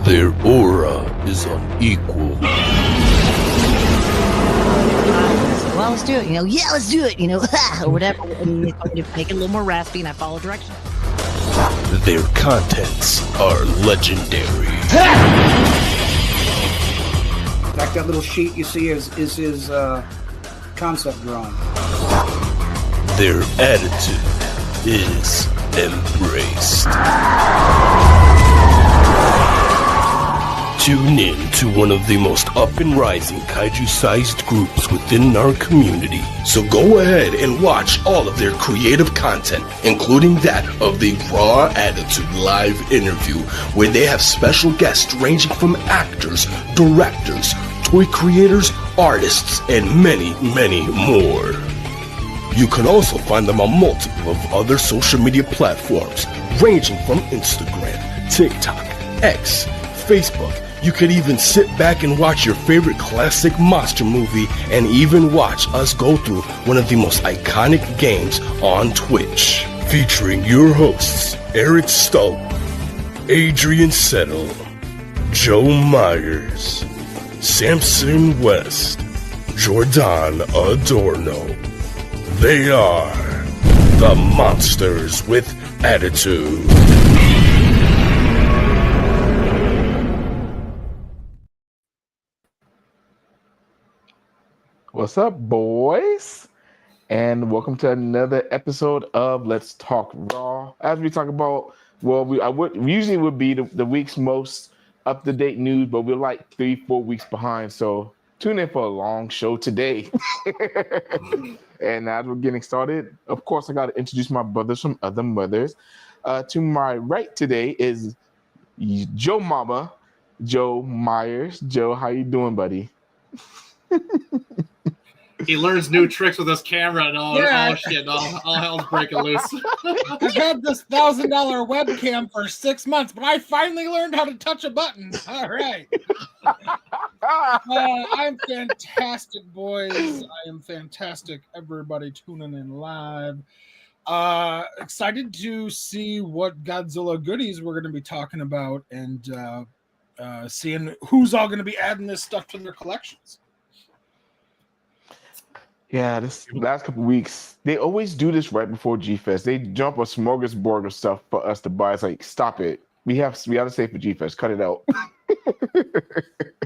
Their aura is unequal. Well, let's do it. Yeah, let's do it. Or whatever. And make it a little more raspy, and I follow directions. Their contents are legendary. That little sheet you see is his concept drawing. Their attitude is embraced. Tune in to one of the most up-and-rising kaiju-sized groups within our community. So go ahead and watch all of their creative content, including that of the Raw Attitude live interview, where they have special guests ranging from actors, directors, toy creators, artists, and many, many more. You can also find them on multiple of other social media platforms, ranging from Instagram, TikTok, X, Facebook. You could even sit back and watch your favorite classic monster movie and even watch us go through one of the most iconic games on Twitch. Featuring your hosts, Eric Stolp, Adrian Settle, Joe Myers, Samson West, Jordan Adorno. They are the Monsters with Attitude. What's up, boys? And welcome to another episode of Let's Talk Raw. As we talk about, we usually would be the week's most up-to-date news, but we're like 3-4 weeks behind. So tune in for a long show today. And as we're getting started, of course, I got to introduce my brothers from other mothers. To my right today is Joe Mama, Joe Myers. Joe, how you doing, buddy? He learns new tricks with his camera and all shit. All hell's breaking loose. I've had this $1,000 webcam for 6 months, but I finally learned how to touch a button. All right. I'm fantastic, boys. I am fantastic. Everybody tuning in live. Excited to see what Godzilla goodies we're going to be talking about and seeing who's all going to be adding this stuff to their collections. Yeah, this last couple weeks, they always do this right before G-Fest. They jump a smorgasbord of stuff for us to buy. It's like, stop it. We got to save for G-Fest. Cut it out.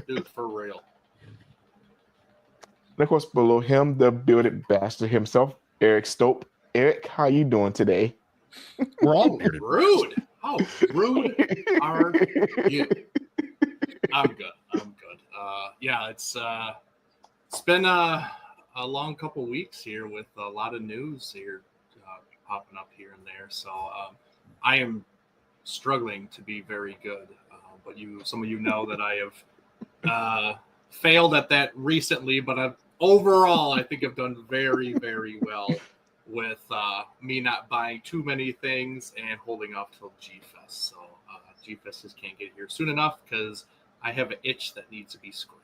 Dude, for real. And of course, below him, the bearded bastard himself, Eric Stope. Eric, how you doing today? We're all bearded. Rude. How rude are you? I'm good. Yeah, it's been a long couple weeks here with a lot of news here popping up here and there. So I am struggling to be very good. But some of you know that I have failed at that recently. But overall, I think I've done very, very well with me not buying too many things and holding off till G-Fest. So G-Fest just can't get here soon enough because I have an itch that needs to be scratched.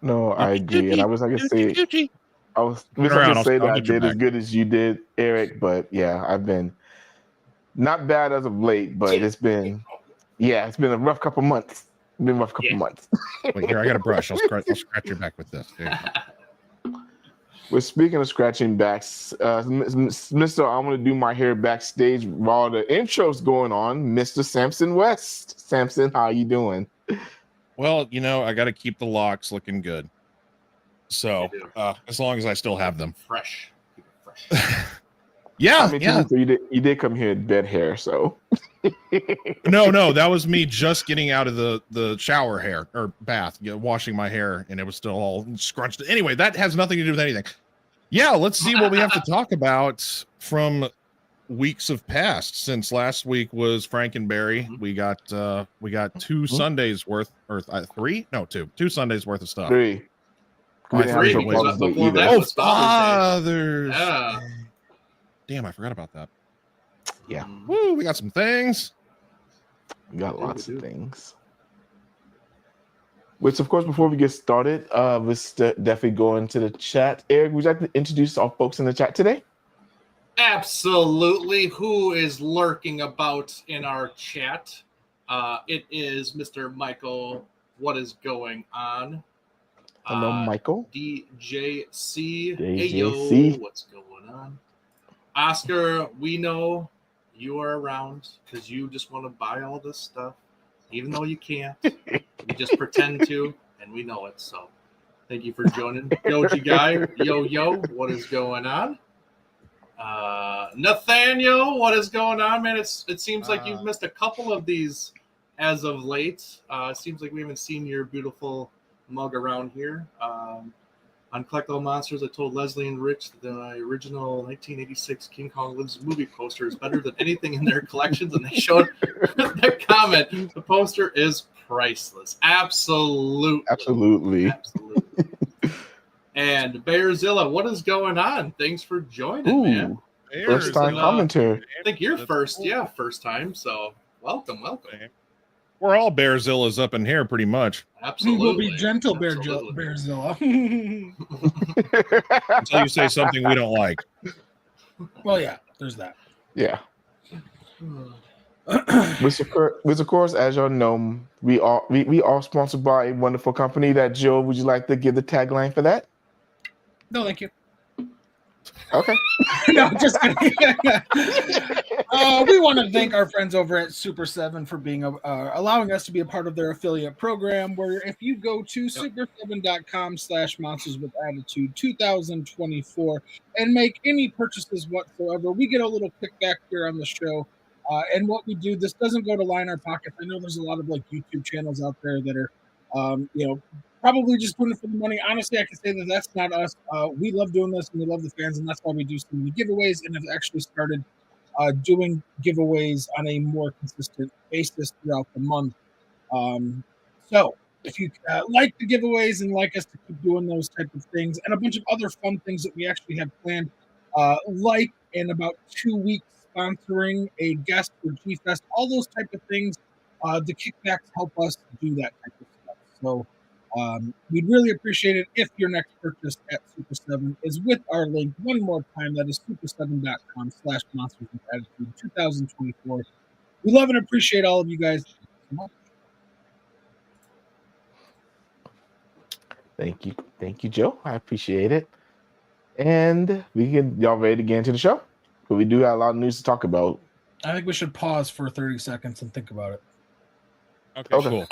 No, I agree. And I was going to say that I did as good as you did, Eric. But yeah, I've been not bad as of late, but it's been a rough couple months. Months. Wait, here, I got a brush. I'll scratch your back with this. We're speaking of scratching backs. Mr. I'm going to do my hair backstage while the intro's going on. Mr. Samson West. Samson, how you doing? Well, I got to keep the locks looking good. So as long as I still have them. Fresh. Yeah. So you did come here in dead hair, so. No, that was me just getting out of the shower hair or bath, washing my hair, and it was still all scrunched. Anyway, that has nothing to do with anything. Yeah, let's see what we have to talk about from weeks have passed since last week was Frankenberry. Mm-hmm. We got 2 Sundays worth, or 3? No, 2. 2 Sundays worth of stuff. 3. Father's Day. Damn, I forgot about that. Yeah. Woo, we got some things. We got lots of things. Which, of course, before we get started, let's definitely go into the chat. Eric, would you like to introduce our folks in the chat today? Absolutely. Who is lurking about in our chat? It is Mr. Michael. What is going on? Hello, Michael. DJC. Hey, DJC. yo, what's going on? Oscar, we know you are around because you just want to buy all this stuff, even though you can't. You just pretend to, and we know it. So thank you for joining. Yoji Guy, yo, what is going on? Nathaniel, what is going on, man? It seems like you've missed a couple of these as of late. It seems like we haven't seen your beautiful mug around here. On Collectible Monsters, I told Leslie and Rich that the original 1986 King Kong Lives movie poster is better than anything in their collections, and they showed the comment. The poster is priceless. Absolutely. And Bearzilla, what is going on? Thanks for joining, man. First time commenter. I think you're first time. So welcome. We're all Bearzillas up in here, pretty much. Absolutely. We'll be gentle, Bearzilla. Until you say something we don't like. Well, yeah, there's that. Yeah. Which of course, as y'all know, we are sponsored by a wonderful company. That Joe, would you like to give the tagline for that? No, thank you. Okay. No, just kidding. We want to thank our friends over at Super 7 for being allowing us to be a part of their affiliate program, where if you go to super7.com/monsters with attitude 2024 and make any purchases whatsoever, we get a little kickback here on the show. And what we do, this doesn't go to line our pockets. I know there's a lot of like YouTube channels out there that are, probably just doing it for the money. Honestly, I can say that that's not us. We love doing this and we love the fans, and that's why we do so many giveaways and have actually started doing giveaways on a more consistent basis throughout the month. So if you like the giveaways and like us to keep doing those type of things and a bunch of other fun things that we actually have planned, like in about 2 weeks, sponsoring a guest for G-Fest, all those type of things, the kickbacks help us do that type of stuff. So we'd really appreciate it if your next purchase at Super 7 is with our link one more time. That is super7.com/monsters with attitude 2024. We love and appreciate all of you guys. Thank you, Joe. I appreciate it. And y'all ready to get into the show? But we do have a lot of news to talk about. I think we should pause for 30 seconds and think about it. Okay. Cool.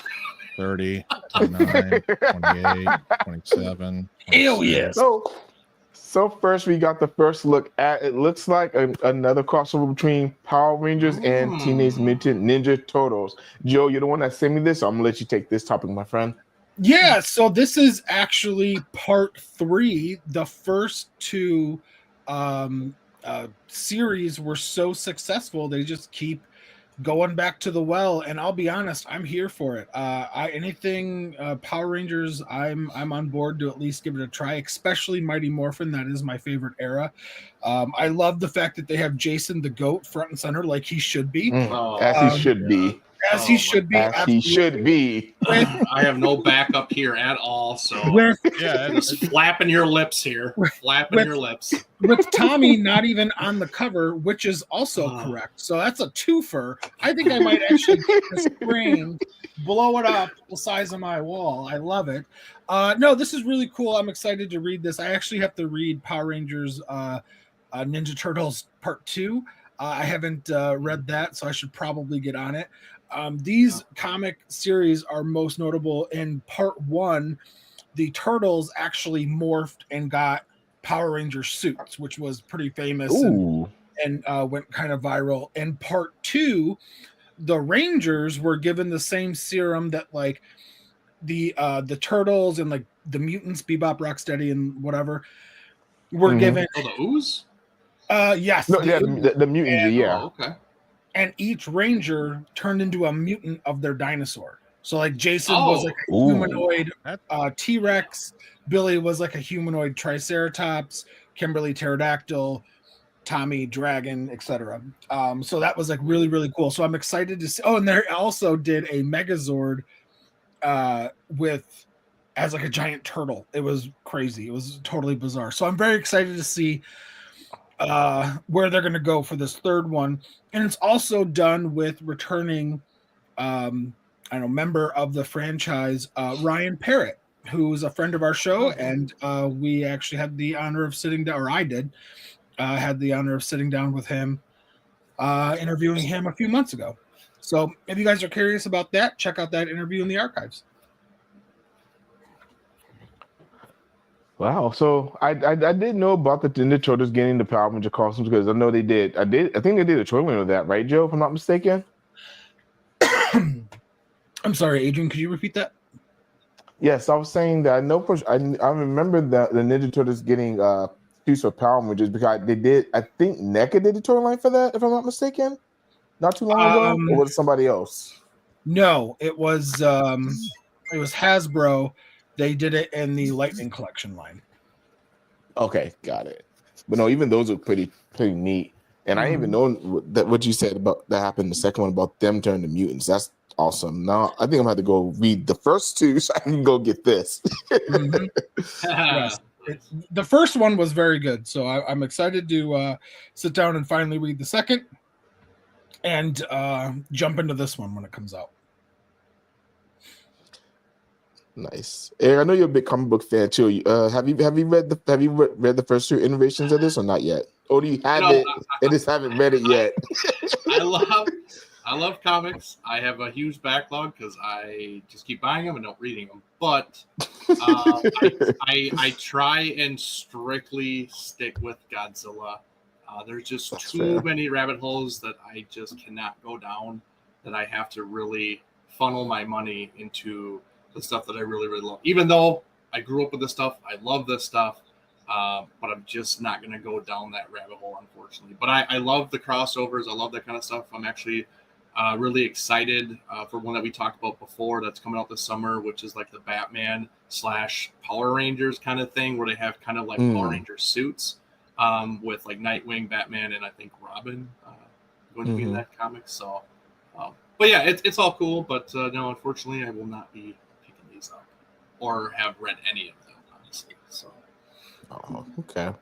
30, 29, 28, 27. Hell yes. So first we got the first look at, it looks like another crossover between Power Rangers and Teenage Mutant Ninja Turtles. Joe, you're the one that sent me this, so I'm gonna let you take this topic, my friend. Yeah, so this is actually part 3. The first 2 series were so successful, they just keep going back to the well, and I'll be honest, I'm here for it. Anything Power Rangers, I'm on board to at least give it a try, especially Mighty Morphin. That is my favorite era. I love the fact that they have Jason the Goat front and center, like he should be. As he should be. As he should be. As he should be. I have no backup here at all, so just flapping your lips here. Flapping your lips. With Tommy not even on the cover, which is also correct. So that's a twofer. I think I might actually get this framed, blow it up the size of my wall. I love it. No, this is really cool. I'm excited to read this. I actually have to read Power Rangers Ninja Turtles Part 2. I haven't read that, so I should probably get on it. These comic series are most notable in Part 1. The Turtles actually morphed and got Power Ranger suits, which was pretty famous and went kind of viral. In Part 2, the Rangers were given the same serum that like the Turtles and like the mutants, Bebop, Rocksteady, and whatever, were given. Oh, the ooze? Yes. No, the mutants, yeah. Oh, okay. And each Ranger turned into a mutant of their dinosaur. So like Jason was like a humanoid T-Rex, Billy was like a humanoid Triceratops, Kimberly Pterodactyl, Tommy Dragon, etc. So that was like really, really cool. So I'm excited to see. Oh, and they also did a Megazord as like a giant turtle. It was crazy. It was totally bizarre. So I'm very excited to see where they're going to go for this third one. And it's also done with returning member of the franchise, Ryan Parrott, who's a friend of our show, and we actually had the honor of sitting down, or I did, had the honor of sitting down with him, interviewing him a few months ago. So if you guys are curious about that, check out that interview in the archives. Wow. So I didn't know about the Ninja Turtles getting the Power Ranger costumes because I know they did. I think they did a trailer of that, right, Joe? If I'm not mistaken. I'm sorry, Adrian. Could you repeat that? Yes, I was saying that I know I remember the Ninja Turtles getting suits for Power Rangers because they did. I think NECA did the toy line for that, if I'm not mistaken, not too long ago, or was it somebody else? No, it was Hasbro. They did it in the Lightning Collection line. Okay, got it. But no, even those are pretty neat. And I didn't even know what you said about that happened. The second one about them turning to mutants. That's awesome. Now I think I'm gonna have to go read the first two so I can go get this. Yes. The first one was very good, so I'm excited to sit down and finally read the second and jump into this one when it comes out. Nice. Eric, I know you're a big comic book fan too. Have you read the first two iterations of this or not yet? Or do you have it and just haven't read it yet? I love comics. I have a huge backlog because I just keep buying them and don't reading them. But I try and strictly stick with Godzilla. There's just That's too fair. many rabbit holes that I just cannot go down. That I have to really funnel my money into the stuff that I really, really love. Even though I grew up with this stuff, I love this stuff. But I'm just not going to go down that rabbit hole, unfortunately. But I love the crossovers. I love that kind of stuff. I'm actually really excited for one that we talked about before that's coming out this summer, which is like the Batman / Power Rangers kind of thing, where they have kind of like Power Ranger suits with like Nightwing, Batman, and I think Robin going to be in that comic. So, but yeah, it's all cool. But no, unfortunately, I will not be picking these up or have read any of them, honestly. So. Oh, okay.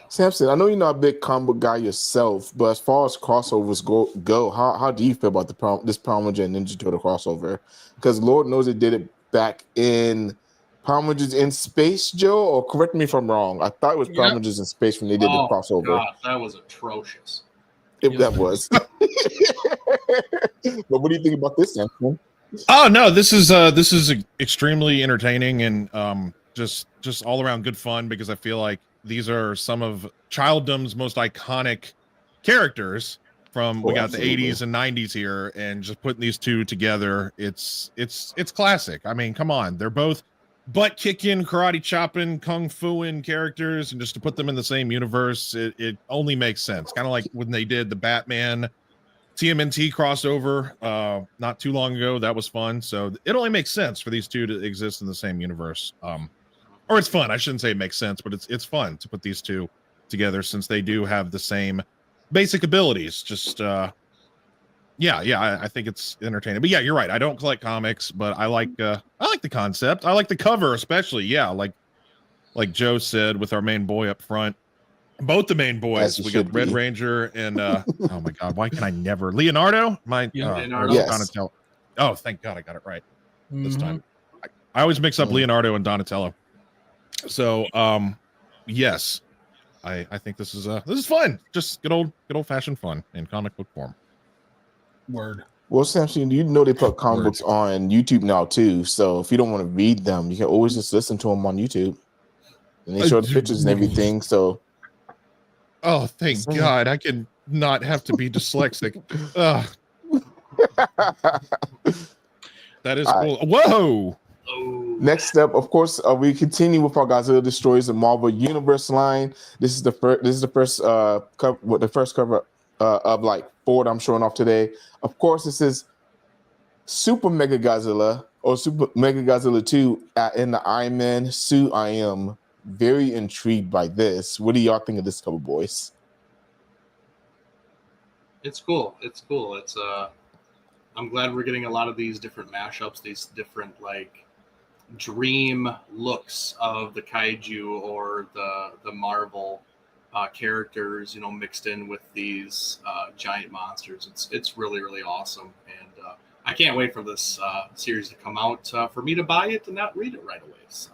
Samson, I know you're not a big comic book guy yourself, but as far as crossovers go, how do you feel about this Power Ranger and Ninja Turtle crossover? Because Lord knows they did it back in Power Rangers in Space, Joe, or correct me if I'm wrong. I thought it was Power Rangers in Space when they did the crossover. God, that was atrocious. That was. But what do you think about this, Samson? Oh no, this is extremely entertaining and just all around good fun because I feel like these are some of childdom's most iconic characters from we got absolutely. the 80s and 90s here, and just putting these two together, it's classic. I mean, come on, they're both butt kicking, karate chopping, kung fu-ing characters, and just to put them in the same universe, it only makes sense. Kind of like when they did the Batman TMNT crossover not too long ago. That was fun. So it only makes sense for these two to exist in the same universe. Or it's fun. I shouldn't say it makes sense, but it's fun to put these two together since they do have the same basic abilities. Just I think it's entertaining. But yeah, you're right. I don't collect comics, but I like the concept. I like the cover especially. Yeah, like Joe said with our main boy up front. Both the main boys. We got Red Ranger and oh my god, why can I never Leonardo? Leonardo. Yes. Donatello. Oh, thank God I got it right this time. I always mix up Leonardo and Donatello. So yes. I think this is fun. Just good old fashioned fun in comic book form. Word. Well, Samson, you know they put comic books on YouTube now too. So if you don't want to read them, you can always just listen to them on YouTube. And they show the pictures and everything. So oh, thank God. I can not have to be dyslexic. That is cool. Whoa. Next up, of course, we continue with our Godzilla Destroys the Marvel Universe line. This is the first cover of like four I'm showing off today. Of course, this is Super Mega Godzilla or Super Mega Godzilla 2 in the Iron Man suit. I am very intrigued by this. What do y'all think of this cover, boys? It's cool. It's I'm glad we're getting a lot of these different mashups, these different like dream looks of the kaiju or the Marvel characters, mixed in with these giant monsters. It's really, really awesome. And I can't wait for this series to come out for me to buy it and not read it right away. So.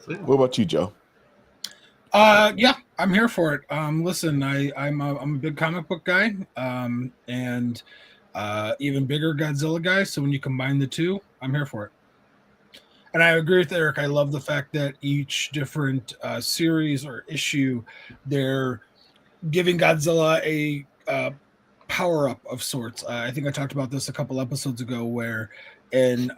So, yeah. What about you, Joe? Yeah, I'm here for it. Listen, I'm a big comic book guy, and even bigger Godzilla guy. So when you combine the two, I'm here for it. And I agree with Eric. I love the fact that each different series or issue, they're giving Godzilla a power up of sorts. I think I talked about this a couple episodes ago, where in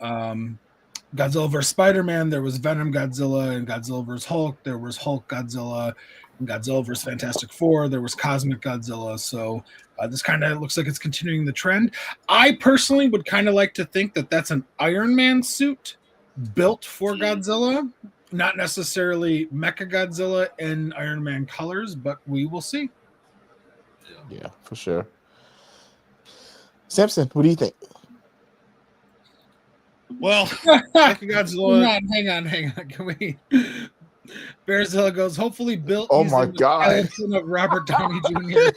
Godzilla vs. Spider-Man, there was Venom Godzilla, and Godzilla vs. Hulk, there was Hulk Godzilla, and Godzilla vs. Fantastic Four, there was Cosmic Godzilla. So this kind of looks like it's continuing the trend. I personally would kind of like to think that that's an Iron Man suit built for Godzilla, not necessarily Mecha Godzilla in Iron Man colors, but we will see. Yeah, for sure. Samson, what do you think? Well, Mechagodzilla. Hang on. Can we? Bearzilla goes, hopefully built. Oh my God! Of Robert Downey Jr.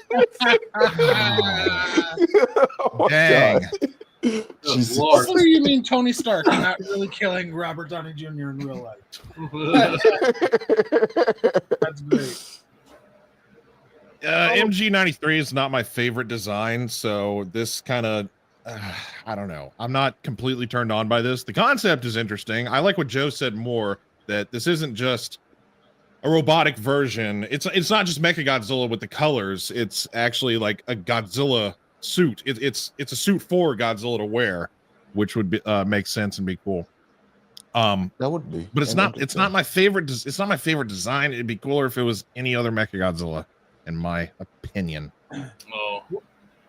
Oh Dang. Jesus. Hopefully you mean Tony Stark, not really killing Robert Downey Jr. in real life. That's great. MG93 is not my favorite design, so this kind of I don't know. I'm not completely turned on by this. The concept is interesting. I like what Joe said more, that this isn't just a robotic version. It's not just Mechagodzilla with the colors. It's actually like a Godzilla suit. It's a suit for Godzilla to wear, which would be make sense and be cool. That would be. But it's not my favorite. It's not my favorite design. It'd be cooler if it was any other Mechagodzilla, in my opinion. Oh.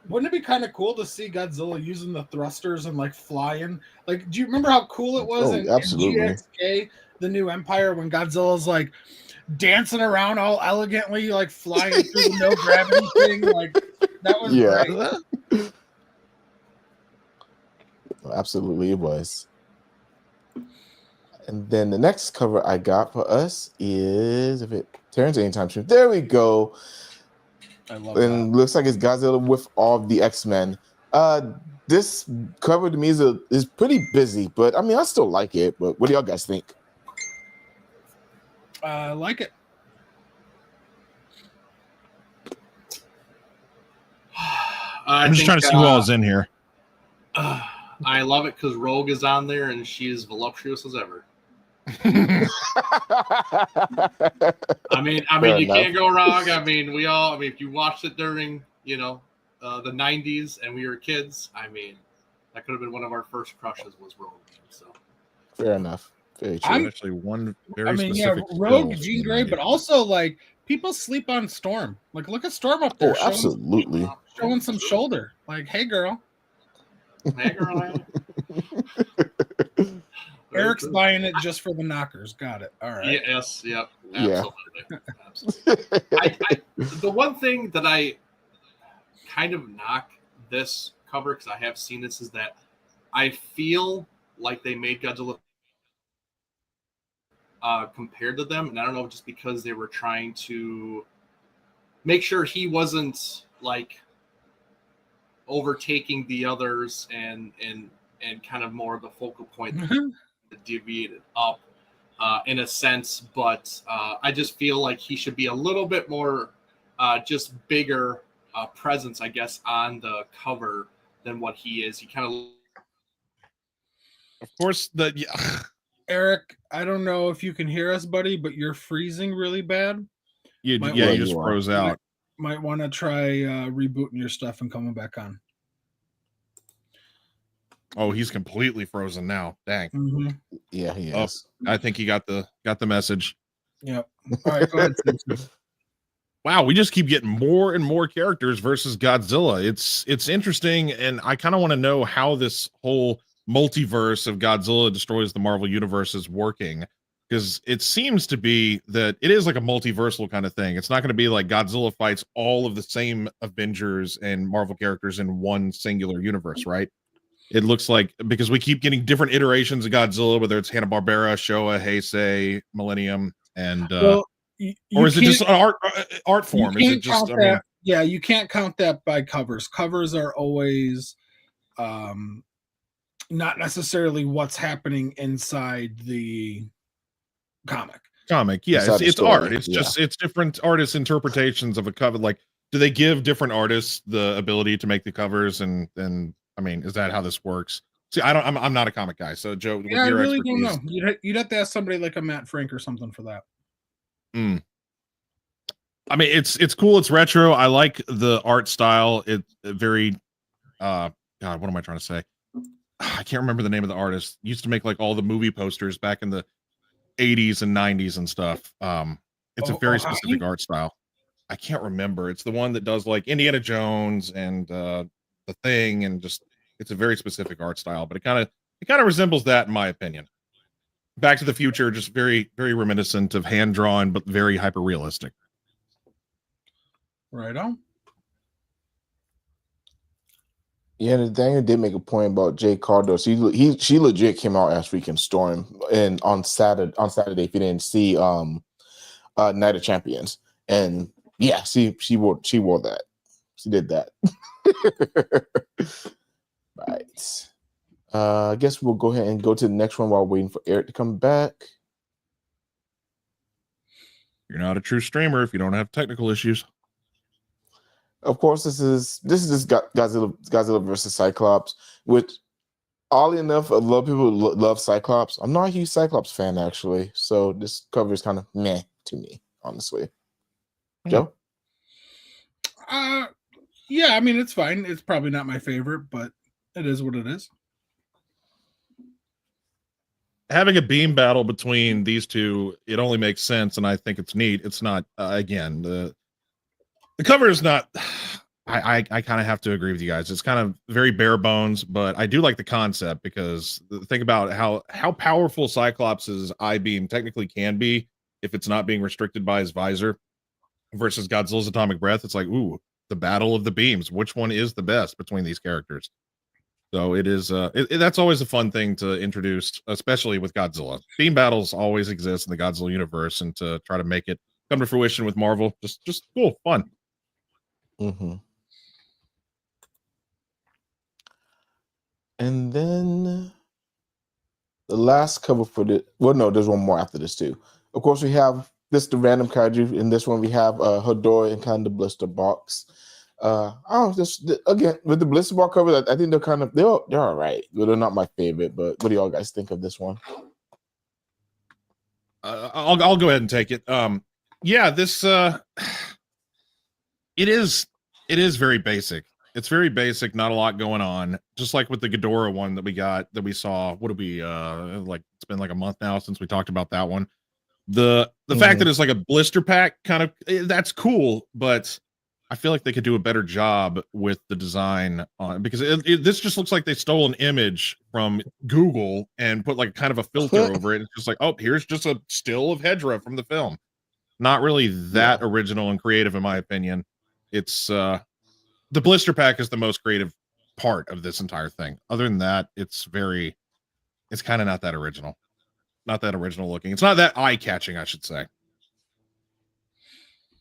Wouldn't it be kind of cool to see Godzilla using the thrusters and like flying? Like, do you remember how cool it was in GXK, the New Empire, when Godzilla's like dancing around all elegantly, like flying through the no gravity thing? Like, that was great. Absolutely, it was. And then the next cover I got for us is, if it turns anytime soon, there we go. I love and that. Looks like it's Godzilla with all of the X-Men. This cover to me is pretty busy, but I mean, I still like it. But what do y'all guys think? I like it. I'm just trying to see who all is in here. I love it because Rogue is on there and she is voluptuous as ever. I mean, you can't go wrong. I mean, if you watched it during, the 90s and we were kids, I mean, that could have been one of our first crushes was Rogue. So fair enough. Very true. Actually, one very specific. Rogue, Jean Grey, but also like people sleep on Storm. Like, look at Storm up there. Absolutely. Showing some shoulder. Like, hey, girl. Hey, girl. Eric's buying it just for the knockers. Got it. All right. Yes. Yep. Absolutely. The one thing that I kind of knock this cover, because I have seen this, is that I feel like they made Godzilla compared to them, and I don't know, just because they were trying to make sure he wasn't like overtaking the others and kind of more of the focal point that deviated up in a sense, but I just feel like he should be a little bit more just bigger presence, I guess, on the cover than what he is. He kind of course, Eric, I don't know if you can hear us, buddy, but you're freezing really bad. You just froze out. Might want to try rebooting your stuff and coming back on. Oh, he's completely frozen now. Dang. Mm-hmm. Yeah, he is. I think he got the message. Yep. All right, go ahead. Wow, we just keep getting more and more characters versus Godzilla. It's interesting, and I kind of want to know how this whole multiverse of Godzilla destroys the Marvel universe is working, because it seems to be that it is like a multiversal kind of thing. It's not going to be like Godzilla fights all of the same Avengers and Marvel characters in one singular universe, right? It looks like, because we keep getting different iterations of Godzilla, whether it's Hanna-Barbera, Showa, Heisei, Millennium, and or is it just an art form? Is it just? Yeah, you can't count that by covers. Covers are always not necessarily what's happening inside the comic. Yeah, it's art. It's just it's different artists' interpretations of a cover. Like, do they give different artists the ability to make the covers? And I mean, is that how this works? See, I'm not a comic guy, so Joe, with your I really expertise, don't know. You'd have to ask somebody like a Matt Frank or something for that. I mean, it's cool. It's retro. I like the art style. It's very, God, what am I trying to say? I can't remember the name of the artist. Used to make like all the movie posters back in the 80s and 90s and stuff. It's a very specific art style. I can't remember. It's the one that does like Indiana Jones and The Thing, and just it's a very specific art style. But it kind of resembles that, in my opinion. Back to the Future, just very, very reminiscent of hand drawn, but very hyper realistic. Right on. Yeah, and Daniel did make a point about Jay Cardo. So she legit came out as freaking Storm, and on Saturday, if you didn't see Night of Champions, and yeah, she wore that. She did that. Right. I guess we'll go ahead and go to the next one while waiting for Eric to come back. You're not a true streamer if you don't have technical issues. Of course, this is Godzilla versus Cyclops, which, oddly enough, a lot of people love Cyclops. I'm not a huge Cyclops fan, actually, so this cover is kind of meh to me, honestly. Joe? Yeah, I mean, it's fine. It's probably not my favorite, but it is what it is. Having a beam battle between these two, it only makes sense, and I think it's neat. It's not, again, the cover is not. I kind of have to agree with you guys. It's kind of very bare bones, but I do like the concept, because think about how powerful Cyclops' eye beam technically can be if it's not being restricted by his visor, versus Godzilla's atomic breath. It's like, ooh, the battle of the beams. Which one is the best between these characters? So it is. That's always a fun thing to introduce, especially with Godzilla. Beam battles always exist in the Godzilla universe, and to try to make it come to fruition with Marvel, just cool, fun. Mm-hmm. And then the last cover for there's one more after this too. Of course, we have the random kaiju. In this one, we have Hedorah and kind of the blister box. Again, with the blister box cover, I think they're all right. They're not my favorite, but what do y'all guys think of this one? I'll go ahead and take it. Yeah, this it is very basic. It's very basic, not a lot going on. Just like with the Ghidorah one that we saw. What did we like? It's been like a month now since we talked about that one. The fact that it's like a blister pack, kind of, that's cool, but I feel like they could do a better job with the design on, because this just looks like they stole an image from Google and put like kind of a filter over it. It's just like, oh, here's just a still of Hedorah from the film. Not really that original and creative, in my opinion. It's the blister pack is the most creative part of this entire thing. Other than that, it's kind of not that original. Not that original looking. It's not that eye-catching, I should say.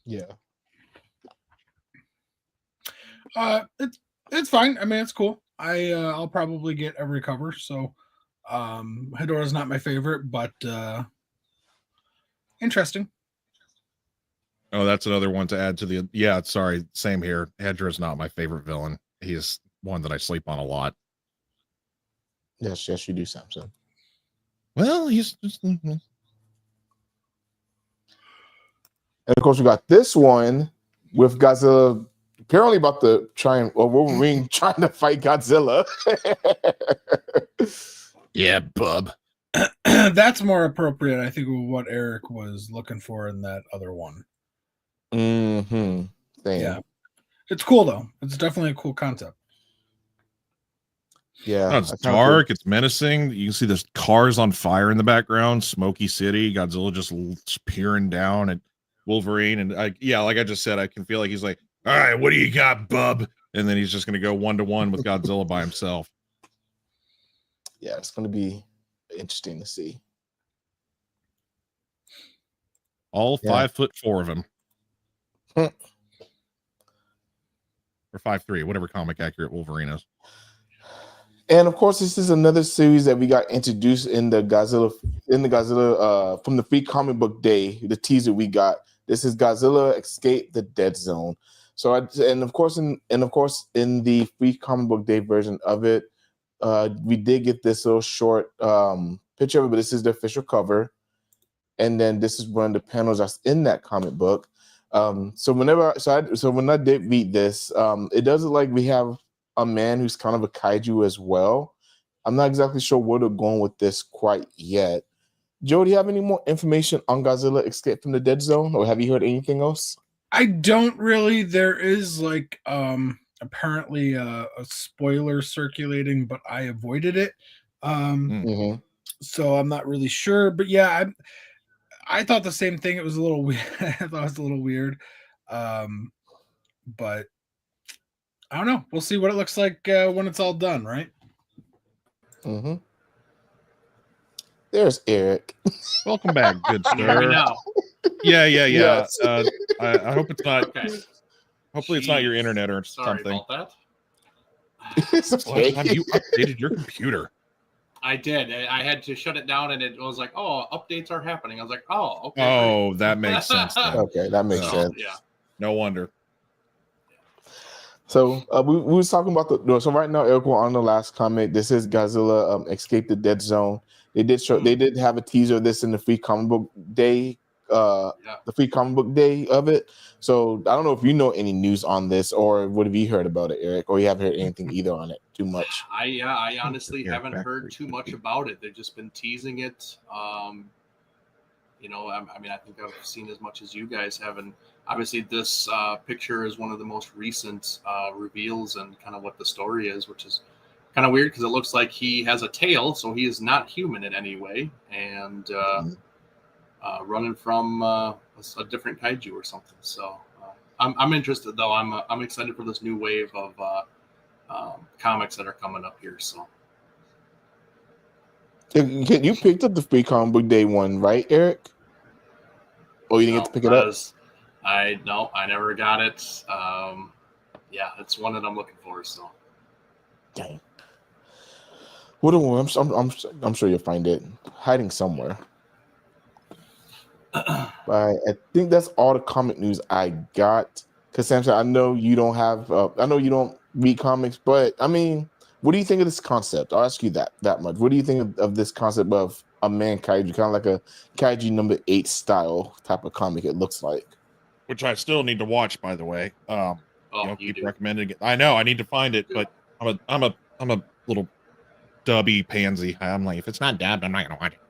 Yeah. It's fine. I mean, it's cool. I'll probably get every cover. So Hedorah's not my favorite, but interesting. Oh, that's another one to add to the. Yeah, sorry, same here. Hedorah's not my favorite villain. He is one that I sleep on a lot. Yes, you do, Samson. Well, he's just. And of course, we got this one with Godzilla apparently about to Wolverine trying to fight Godzilla. Yeah, bub. That's more appropriate, I think, with what Eric was looking for in that other one. Mm-hmm. Yeah. It's cool, though. It's definitely a cool concept. Yeah. It's dark. It's menacing. You can see there's cars on fire in the background. Smoky city. Godzilla just peering down at Wolverine. And like I just said, I can feel like he's like, all right, what do you got, bub? And then he's just going to go 1-to-1 with Godzilla by himself. Yeah, it's going to be interesting to see. All 5'4" of them. Or 5'3", whatever comic accurate Wolverine is. And of course, this is another series that we got introduced in the Godzilla from the Free Comic Book Day, the teaser we got. This is Godzilla Escape the Dead Zone. So, of course in the Free Comic Book Day version of it, we did get this little short picture of it, but this is the official cover. And then this is one of the panels that's in that comic book. So when I did read this, it does look like we have a man who's kind of a kaiju as well. I'm not exactly sure where they're going with this quite yet. Joe, do you have any more information on Godzilla Escape from the Dead Zone, or have you heard anything else? I don't really. There is like apparently a spoiler circulating, but I avoided it. So I'm not really sure. But yeah, I thought the same thing. It was a little weird. I thought it was a little weird. But I don't know. We'll see what it looks like when it's all done, right? Mm-hmm. There's Eric. Welcome back, good Let me sir. know. Yeah. Yes. I hope it's not. Okay. Hopefully, it's not your internet or Sorry something. about that. It's okay. Last time you updated your computer. I did. I had to shut it down, and it was like, "Oh, updates are happening." I was like, "Oh, okay." Oh, that makes sense. Then. Okay, that makes sense. Yeah. No wonder. So we was talking about so right now, Eric, we're on the last comic. This is Godzilla Escape the Dead Zone. They did have a teaser of this in the Free Comic Book Day, the Free Comic Book Day of it. So I don't know if you know any news on this, or what have you heard about it, Eric, or you haven't heard anything either on it too much. I honestly haven't heard too much about it. They've just been teasing it. I mean, I think I've seen as much as you guys have, and obviously this picture is one of the most recent reveals and kind of what the story is, which is kind of weird because it looks like he has a tail, so he is not human in any way, and running from a different kaiju or something. So I'm interested, though. I'm excited for this new wave of comics that are coming up here. So you picked up the Free Comic Book Day one, right, Eric? Oh, you didn't get to pick it up? I never got it. Yeah, it's one that I'm looking for. So, dang. What I'm sure you'll find it hiding somewhere. But I think that's all the comic news I got. Because Samson, I know you don't read comics, but I mean, what do you think of this concept? I'll ask you that much. What do you think of this concept of a man kaiju, kind of like a kaiju number 8 style type of comic? It looks like, which I still need to watch, by the way. Keep do. recommending it. I know I need to find it, but I'm a little dubby pansy. I'm like, if it's not dubbed, I'm not gonna watch it.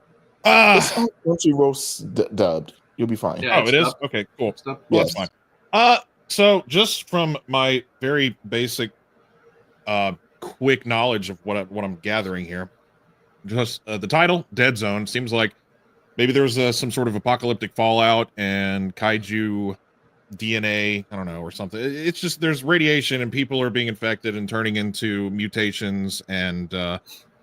It's on Crunchyroll dubbed. You'll be fine. Yeah, it is? Okay, cool. Well, yes. That's fine. So just from my very basic, quick knowledge of what I'm gathering here, just the title, Dead Zone, seems like maybe there's some sort of apocalyptic fallout and kaiju DNA, I don't know, or something. It's just there's radiation and people are being infected and turning into mutations and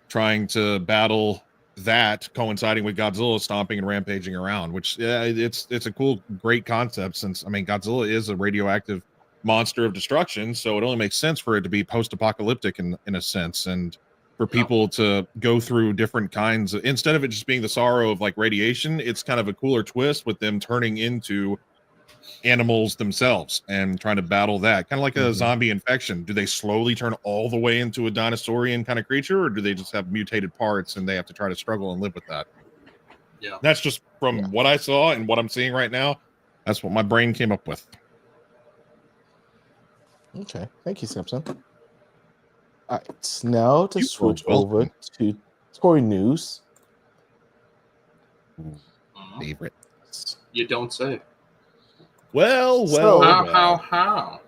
trying to battle that, coinciding with Godzilla stomping and rampaging around, which it's a cool, great concept, since I mean Godzilla is a radioactive monster of destruction, so it only makes sense for it to be post-apocalyptic in a sense, and for people to go through different kinds of, instead of it just being the sorrow of like radiation, it's kind of a cooler twist with them turning into animals themselves and trying to battle that, kind of like a zombie infection. Do they slowly turn all the way into a dinosaurian kind of creature, or do they just have mutated parts and they have to try to struggle and live with that? Yeah, that's just from what I saw and what I'm seeing right now. That's what my brain came up with. Okay, thank you, Simpson. All right, now to switch over to toy news. Favorite. You don't say. Well. How?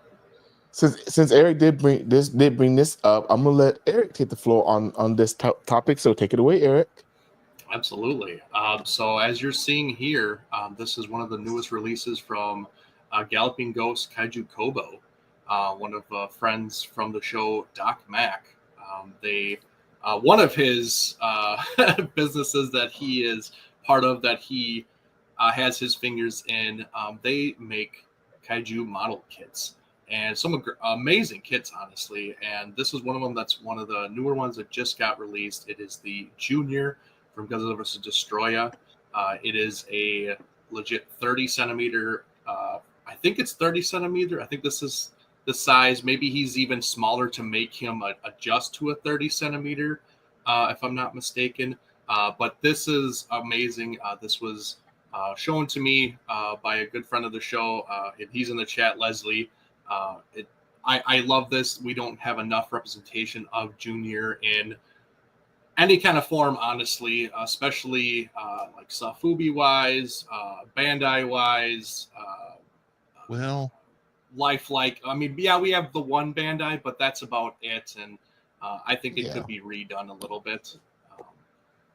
Since Eric did bring this up, I'm gonna let Eric take the floor on this topic. So take it away, Eric. Absolutely. So as you're seeing here, this is one of the newest releases from Galloping Ghost Kaiju Kobo, one of friends from the show, Doc Mack. One of his businesses that he is part of, that he has his fingers in. They make kaiju model kits and some amazing kits, honestly. And this is one of them that's one of the newer ones that just got released. It is the Junior from Godzilla vs. Destroya. It is a legit 30 centimeter. I think it's 30 centimeter. I think this is the size. Maybe he's even smaller to make him adjust to a 30 centimeter, if I'm not mistaken. But this is amazing. This was shown to me by a good friend of the show. And he's in the chat, Leslie. I love this. We don't have enough representation of Junior in any kind of form, honestly, especially like Safubi wise, Bandai wise, Well, lifelike. I mean, yeah, we have the one Bandai, but that's about it. And I think it could be redone a little bit.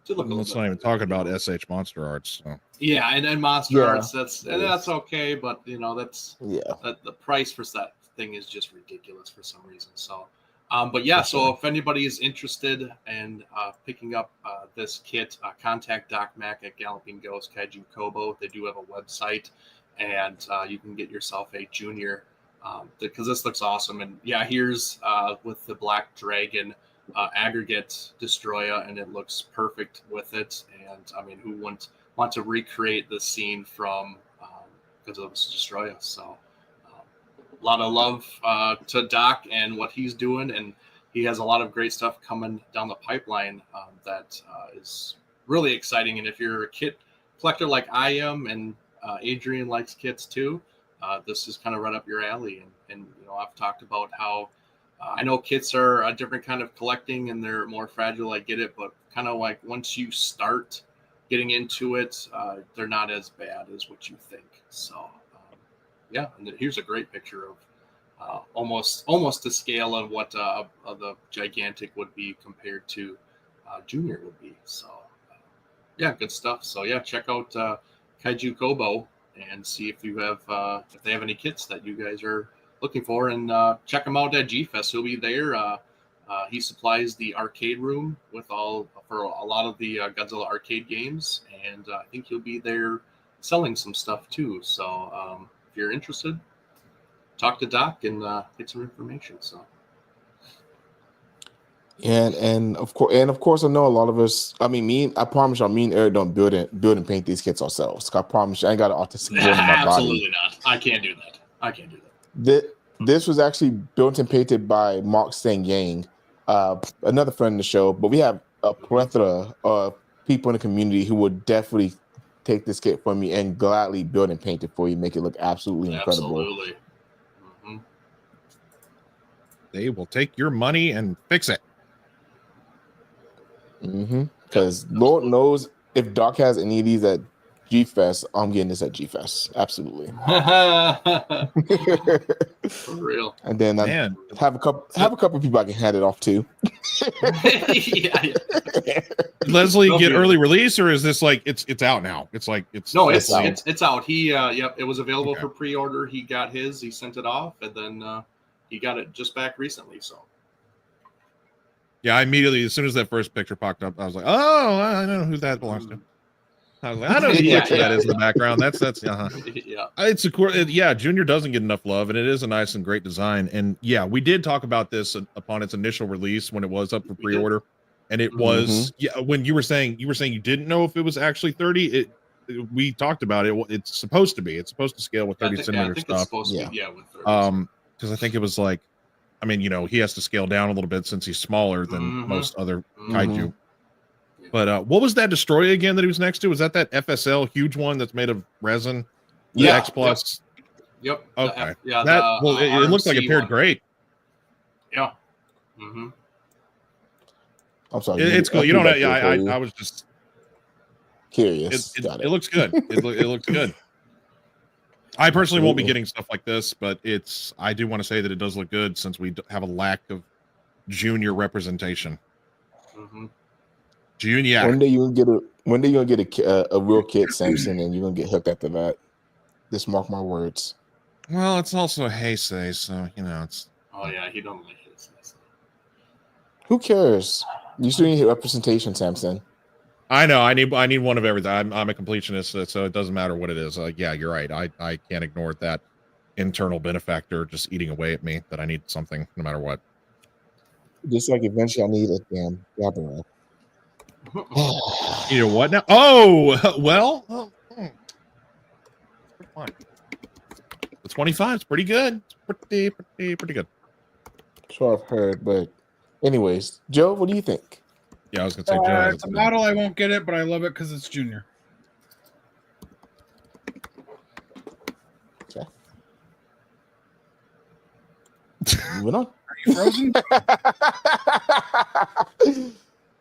To look let's not even talk about SH Monster Arts. So. Yeah, and Monster Arts, that's okay, but you know, that's the price for that thing is just ridiculous for some reason. So but yeah, so if anybody is interested in picking up this kit, contact Doc Mac at Galloping Ghost Kaiju Kobo. They do have a website, and you can get yourself a Junior because this looks awesome. And yeah, here's with the Black Dragon aggregate Destroya, and it looks perfect with it. And I mean, who wouldn't want to recreate the scene from Godzilla vs. Destroya? So a lot of love to Doc and what he's doing, and he has a lot of great stuff coming down the pipeline that is really exciting. And if you're a kit collector like I am, and Adrian likes kits too, this is kind of right up your alley. And you know, I've talked about how I know kits are a different kind of collecting and they're more fragile. I get it, but kind of like once you start getting into it, they're not as bad as what you think. So yeah, and here's a great picture of almost the scale of what the gigantic would be compared to Junior would be. So yeah, good stuff. So yeah, check out Kaiju Kobo and see if you have if they have any kits that you guys are looking for, and check him out at G-Fest. He'll be there. He supplies the arcade room with for a lot of the Godzilla arcade games, and I think he'll be there selling some stuff too. So if you're interested, talk to Doc and get some information. So. And of course, I know a lot of us. I mean, I promise you, me and Eric don't build and paint these kits ourselves. I promise you, I ain't got an artistic bone in my body. Absolutely not. I can't do that. This was actually built and painted by Mark Sang Yang, another friend of the show. But we have a plethora of people in the community who would definitely take this kit from me and gladly build and paint it for you, make it look absolutely incredible. Absolutely. Mm-hmm. They will take your money and fix it. Because Lord knows if Doc has any of these at G-Fest, I'm getting this at G-Fest. Absolutely. For real. And then I have a couple of people I can hand it off to. yeah. Leslie get early release, or is this like it's out now? It's out. He it was available for pre-order. He got his, he sent it off, and then he got it just back recently. So yeah, I immediately, as soon as that first picture popped up, I was like, oh, I know who that belongs to. I was like, I know who that is in the background. That's yeah. It's a cool. Junior doesn't get enough love, and it is a nice and great design. And yeah, we did talk about this upon its initial release when it was up for pre-order, and it was when you were saying you didn't know if it was actually 30. We talked about it. It's supposed to be. It's supposed to scale with 30 centimeter stuff. It's supposed to be, with 30. Because I think it was like, I mean, he has to scale down a little bit since he's smaller than most other kaiju. But what was that Destroyer again that he was next to? Was that FSL huge one that's made of resin? Yeah. X Plus. Yep. Okay. It looks like it paired great. Yeah. I'm sorry. It's cool. You don't. I was just curious. It looks good. It looks good. I personally won't be getting stuff like this, but I do want to say that it does look good since we have a lack of Junior representation. Junior. One day you're gonna get a real kit, Samson, and you're gonna get hooked after that. Just mark my words. Well, it's also a Heisei, so it's. Oh yeah, he don't like Heisei. Who cares? You still need representation, Samson. I know. I need one of everything. I'm a completionist, so it doesn't matter what it is. Yeah, you're right. I can't ignore that internal benefactor just eating away at me that I need something no matter what. Just like eventually I need a damn Gamera. You know what now? Oh, well, fine. The 25 is pretty good. It's pretty good. So I've heard, but anyways, Joe, what do you think? Yeah, I was gonna say Joe has It's a model. I won't get it, but I love it because it's Junior. Okay. Moving on. Are you frozen?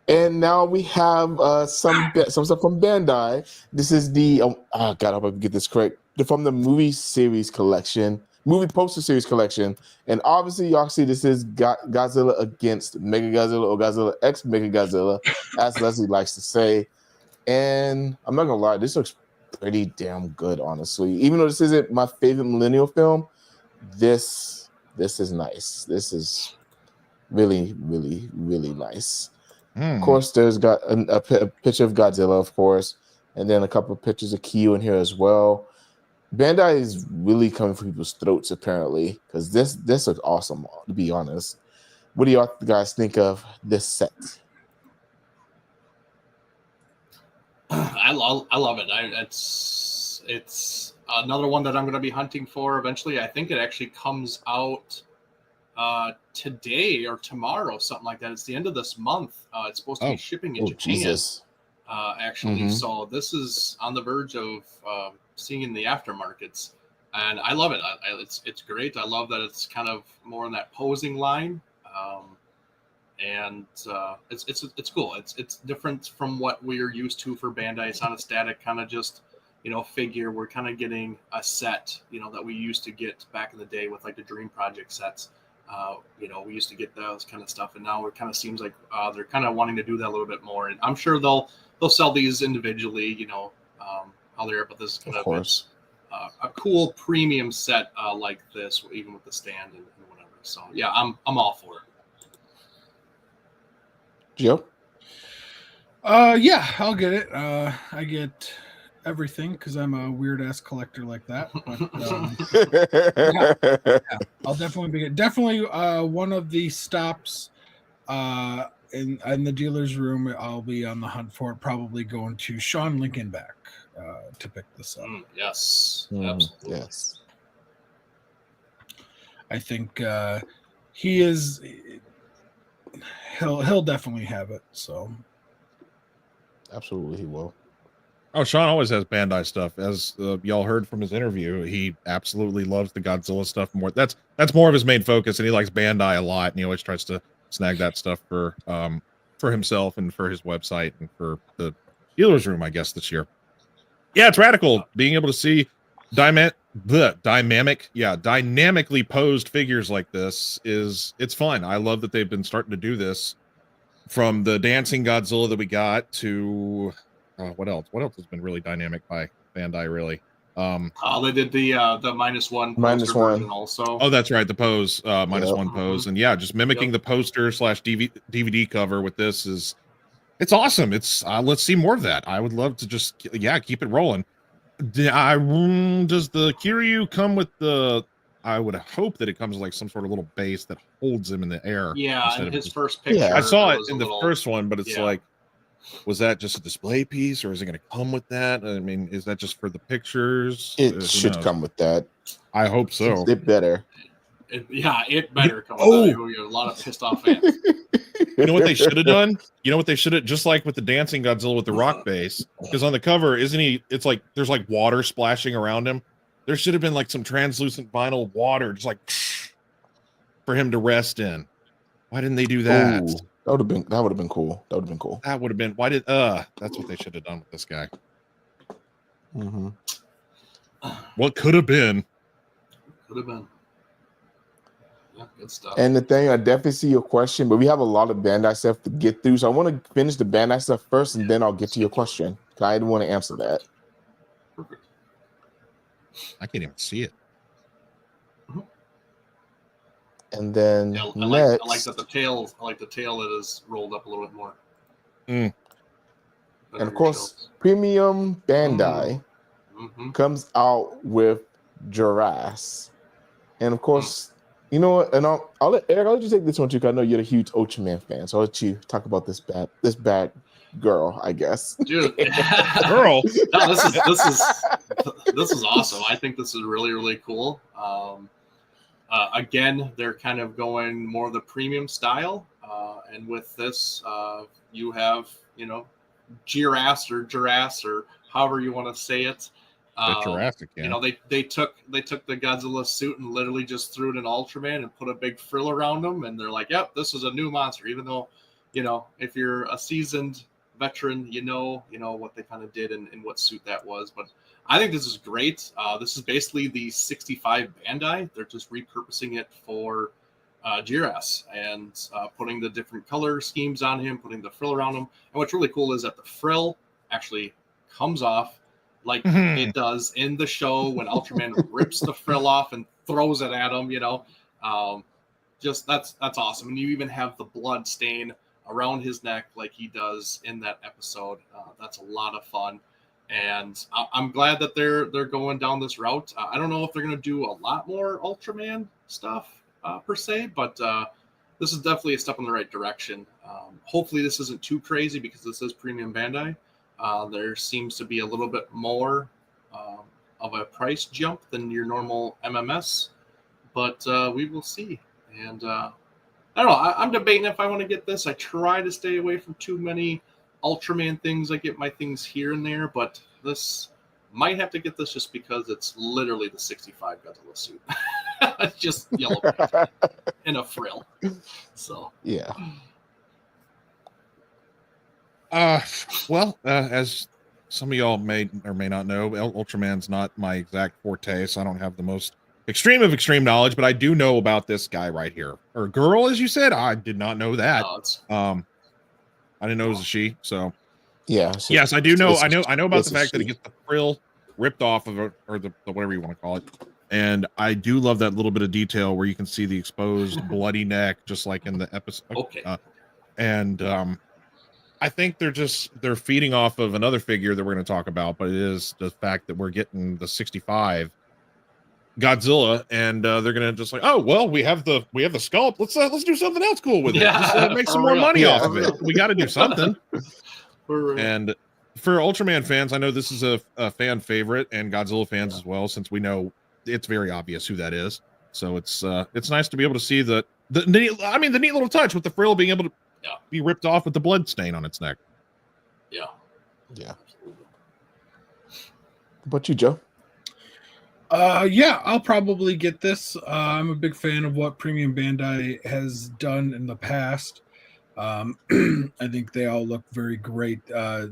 And now we have some stuff from Bandai. This is the God, I hope I get this correct. They're from the movie poster series collection, and obviously y'all see this is Godzilla against Megagodzilla or Godzilla X Megagodzilla, as Leslie likes to say. And I'm not gonna lie, this looks pretty damn good, honestly. Even though this isn't my favorite millennial film, this is nice. This is really, really, really nice. Of course, there's got a picture of Godzilla, of course, and then a couple of pictures of Kyo in here as well. Bandai is really coming for people's throats, apparently, because this looks awesome, to be honest. What do y'all guys think of this set? I love it. It's another one that I'm going to be hunting for eventually. I think it actually comes out today or tomorrow, something like that. It's the end of this month. It's supposed to be shipping in Japan. Jesus. Actually. So this is on the verge of seeing in the aftermarkets, and I love it. It's great. I love that it's kind of more in that posing line, and it's cool. It's different from what we're used to for Bandai. It's not a static kind of just figure. We're kind of getting a set that we used to get back in the day with like the Dream Project sets. We used to get those kind of stuff, and now it kind of seems like they're kind of wanting to do that a little bit more. And I'm sure they'll sell these individually, how they're, but this is kind of a cool premium set like this, even with the stand and whatever. So yeah, I'm all for it. Joe? Yeah, I'll get it. I get everything because I'm a weird ass collector like that. But yeah, I'll definitely one of the stops in the dealer's room. I'll be on the hunt for it. Probably going to Sean Lincolnback to pick this up. Yes, absolutely. Yes. I think he is. He'll definitely have it. So Absolutely, he will. Oh, Sean always has Bandai stuff. As y'all heard from his interview, he absolutely loves the Godzilla stuff more. That's more of his main focus, and he likes Bandai a lot, and he always tries to snag that stuff for himself and for his website and for the dealer's room, I guess, this year. Yeah, it's radical being able to see dynamically posed figures like this. It's fun. I love that they've been starting to do this, from the dancing Godzilla that we got to what else has been really dynamic by Bandai, really. They did the -1 Minus one version also. Oh, that's right, the pose -1 pose, and yeah, just mimicking the poster / DVD cover with this it's awesome. It's let's see more of that. I would love to just keep it rolling. Does the Kiryu come with the? I would hope that it comes like some sort of little base that holds him in the air. Yeah, in his first picture. Yeah. I saw it in the first one, but it's like, was that just a display piece, or is it going to come with that? I mean, is that just for the pictures? It should come with that. I hope so. It better. It better come with that. We have a lot of pissed off fans. You know what they should have done? You know what they should have, just like with the dancing Godzilla with the rock base, because on the cover, it's like there's like water splashing around him. There should have been like some translucent vinyl water, just like for him to rest in. Why didn't they do that? Ooh, that would have been cool. That would have been. Why did that's what they should have done with this guy. Mm-hmm. What could have been? Could have been. Yeah, good stuff. And the thing, I definitely see your question, but we have a lot of Bandai stuff to get through. So I want to finish the Bandai stuff first, and then I'll get to your question. I didn't want to answer that. Perfect. I can't even see it. And then I like that the tail. I like the tail that is rolled up a little bit more. And And of course, Premium Bandai comes out with Jurass. And of course, you know what? And I'll let Eric, I'll let you take this one too, because I know you're a huge Ultraman fan. So I'll let you talk about this bad girl, I guess. Dude, Girl. No, this is awesome. I think this is really, really cool. Again, they're kind of going more the premium style, and with this, you have Jurass or however you want to say it. Jurassic, yeah. You know, they took the Godzilla suit and literally just threw it in Ultraman and put a big frill around him, and they're like, "Yep, this is a new monster." Even though, if you're a seasoned veteran, you know what they kind of did and what suit that was. But I think this is great. This is basically the 65 Bandai. They're just repurposing it for Jurass and putting the different color schemes on him, putting the frill around him. And what's really cool is that the frill actually comes off like it does in the show when Ultraman rips the frill off and throws it at him. Just that's awesome. And you even have the blood stain around his neck like he does in that episode. That's a lot of fun. And I'm glad that they're going down this route. I don't know if they're going to do a lot more Ultraman stuff per se, but this is definitely a step in the right direction. Hopefully this isn't too crazy because this is Premium Bandai. There seems to be a little bit more of a price jump than your normal MMS, but we will see. And I don't know. I'm debating if I want to get this. I try to stay away from too many Ultraman things. I get my things here and there, but this might have to get this just because it's literally the 65 Godzilla suit. It's just yellow in a frill. So yeah. Well, as some of y'all may or may not know, Ultraman's not my exact forte, so I don't have the most extreme of extreme knowledge, but I do know about this guy right here. Or girl, as you said. I did not know that. I didn't know it was a she, so yeah. Yes, I do know. I know about the fact that he gets the frill ripped off of it, or the whatever you want to call it. And I do love that little bit of detail where you can see the exposed bloody neck, just like in the episode. Okay. I think they're feeding off of another figure that we're going to talk about, but it is the fact that we're getting the 65 Godzilla, and they're going to just like, oh well, we have the sculpt. Let's do something else cool with it. Just make some more money off of it. We got to do something. And for Ultraman fans, I know this is a fan favorite, and Godzilla fans as well, since we know it's very obvious who that is. So it's nice to be able to see the neat little touch with the frill being able to be ripped off with the blood stain on its neck. Yeah. Yeah. What about you, Joe? Yeah, I'll probably get this. I'm a big fan of what Premium Bandai has done in the past. I think they all look very great. The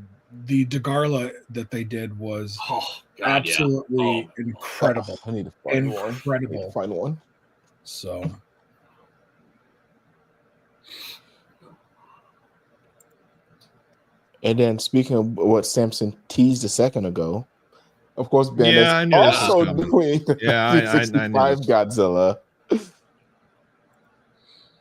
Degarla that they did was absolutely incredible. I need to find one. Incredible. I need to find one. So. And then speaking of what Samson teased a second ago, of course, Bandai's also doing the 65 Godzilla.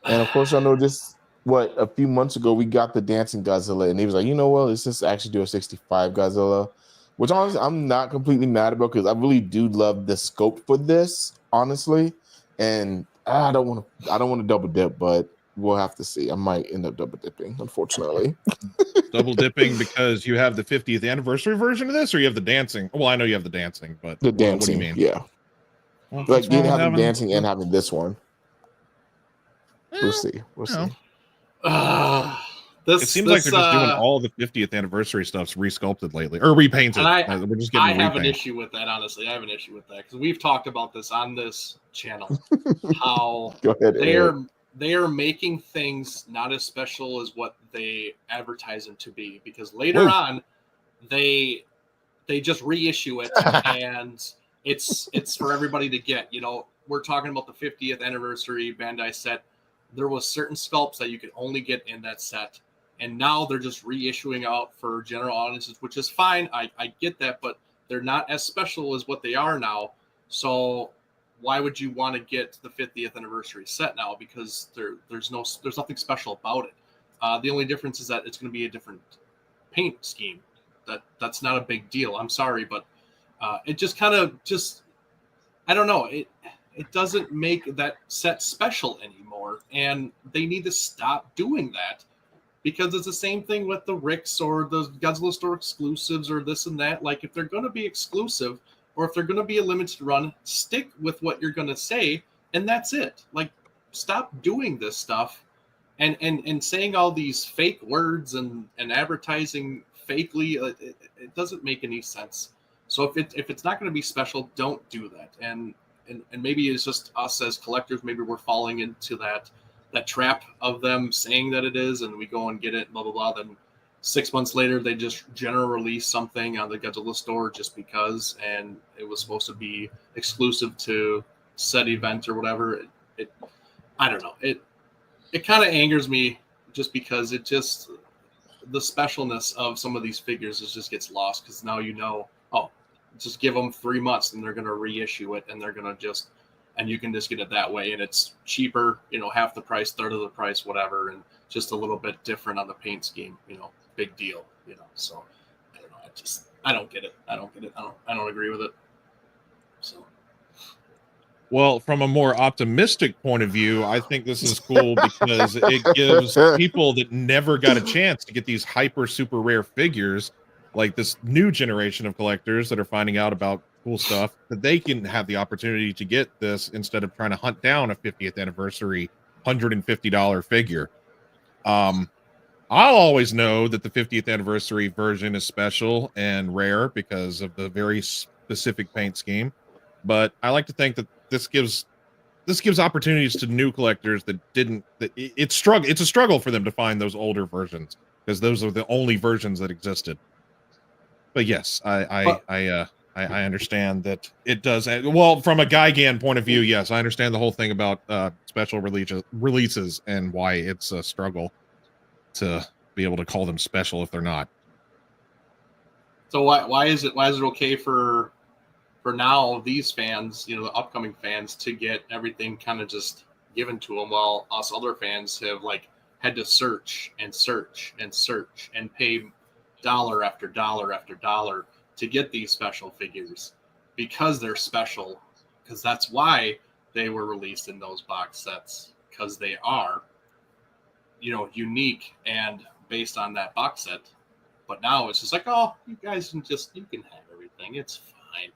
And of course, I know this, a few months ago, we got the Dancing Godzilla, and he was like, you know what, let's just actually do a 65 Godzilla, which honestly, I'm not completely mad about because I really do love the scope for this, honestly. And I don't want to double dip, but we'll have to see. I might end up double dipping, unfortunately. Double dipping because you have the 50th anniversary version of this, or you have the dancing? Well, I know you have the dancing, but the dancing, what do you mean? Yeah. Well, like you having dancing and having this one. We'll see. It seems like they're just doing all the 50th anniversary stuff's resculpted lately, or repainted. We're just getting. I have an issue with that, honestly. I have an issue with that because we've talked about this on this channel. How Go ahead, they are making things not as special as what they advertise them to be, because later on they just reissue it and it's for everybody to get. We're talking about the 50th anniversary Bandai set. There was certain sculpts that you could only get in that set, and now they're just reissuing out for general audiences, which is fine. I get that, but they're not as special as what they are now. So why would you want to get the 50th anniversary set now? Because there's nothing special about it. The only difference is that it's going to be a different paint scheme. That's not a big deal. I'm sorry, but it just kind of I don't know. It doesn't make that set special anymore, and they need to stop doing that, because it's the same thing with the Ricks or the Godzilla Store exclusives or this and that. Like, if they're going to be exclusive or if they're going to be a limited run, stick with what you're going to say, and that's it. Like, stop doing this stuff and saying all these fake words and advertising fakely. It doesn't make any sense. So if it's not going to be special, don't do that. And maybe it's just us as collectors. Maybe we're falling into that trap of them saying that it is, and we go and get it, blah blah blah. Then 6 months later, they just general release something on the Godzilla Store just because, and it was supposed to be exclusive to said event or whatever. I don't know. It kind of angers me just because the specialness of some of these figures just gets lost, because now just give them 3 months and they're going to reissue it, and they're going to and you can just get it that way, and it's cheaper, half the price, third of the price, whatever, and just a little bit different on the paint scheme, big deal, so I don't know. I don't get it. I don't agree with it. So. Well, from a more optimistic point of view, I think this is cool because it gives people that never got a chance to get these hyper super rare figures, like this new generation of collectors that are finding out about cool stuff, that they can have the opportunity to get this instead of trying to hunt down a 50th anniversary $150 figure. I'll always know that the 50th anniversary version is special and rare because of the very specific paint scheme, but I like to think that this gives opportunities to new collectors it's a struggle for them to find those older versions, because those are the only versions that existed. But yes, I understand that it does. Well, from a Gigan point of view, yes, I understand the whole thing about special releases and why it's a struggle to be able to call them special if they're not. So why is it okay for now these fans, the upcoming fans, to get everything kind of just given to them, while us other fans have had to search and search and search and pay dollar after dollar after dollar to get these special figures, because they're special, because that's why they were released in those box sets, because they are unique and based on that box set. But now it's just oh, you guys you can have everything, it's fine.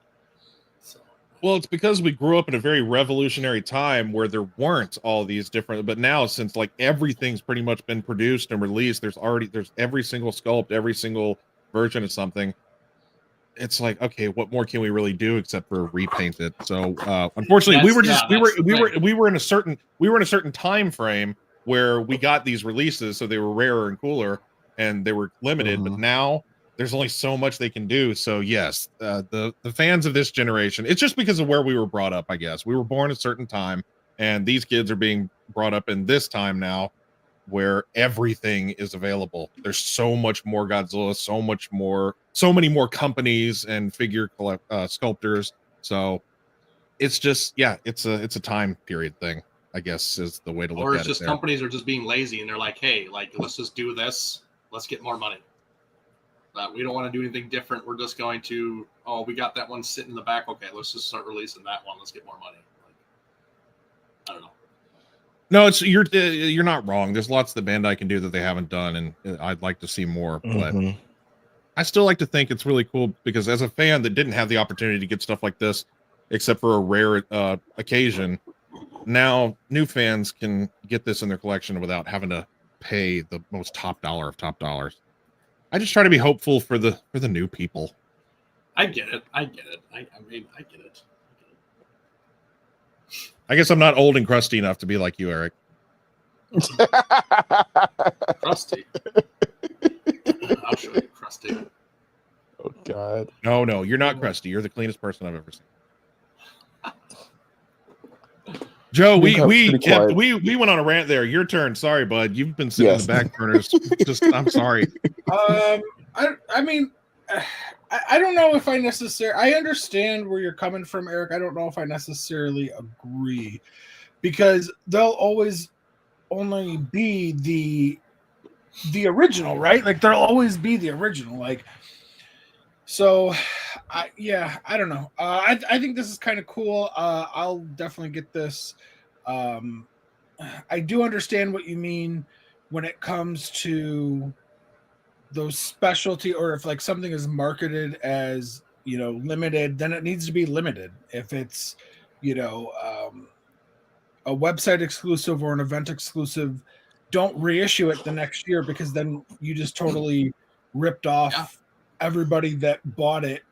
So, well, it's because we grew up in a very revolutionary time where there weren't all these different, but now, since everything's pretty much been produced and released, there's every single sculpt, every single version of something. It's okay, what more can we really do except for repaint it? So unfortunately, we were in a certain time frame where we got these releases, so they were rarer and cooler and they were limited. But now there's only so much they can do. So yes, the fans of this generation, it's just because of where we were brought up, I guess. We were born a certain time, and these kids are being brought up in this time now, where everything is available. There's so much more Godzilla, so many more companies and figure sculptors. So it's just, it's a time period thing, I guess, is the way to look at it. Or it's just companies are just being lazy, and they're hey, let's just do this. Let's get more money. We don't want to do anything different. We're just going to, we got that one sitting in the back. Okay, let's just start releasing that one. Let's get more money. I don't know. No, you're not wrong. There's lots that Bandai can do that they haven't done, and I'd like to see more. But I still like to think it's really cool, because as a fan that didn't have the opportunity to get stuff like this, except for a rare occasion, now new fans can get this in their collection without having to pay the most top dollar of top dollars. I just try to be hopeful for the new people. I get it. I get it. I get it. I guess I'm not old and crusty enough to be like you, Eric. Crusty. I'll show you crusty. Oh God. No, you're not crusty. You're the cleanest person I've ever seen. Joe, we went on a rant there. Your turn. Sorry, bud. You've been sitting in the back burners. I'm sorry. I mean, I don't know if I understand where you're coming from, Eric. I don't know if I necessarily agree, because they'll always only be the original, right? There'll always be the original. So, I don't know. I think this is kind of cool. I'll definitely get this. Um, I do understand what you mean when it comes to those specialty, or if like something is marketed as limited, then it needs to be limited. If it's you know a website exclusive or an event exclusive, don't reissue it the next year, because then you just totally ripped off everybody that bought it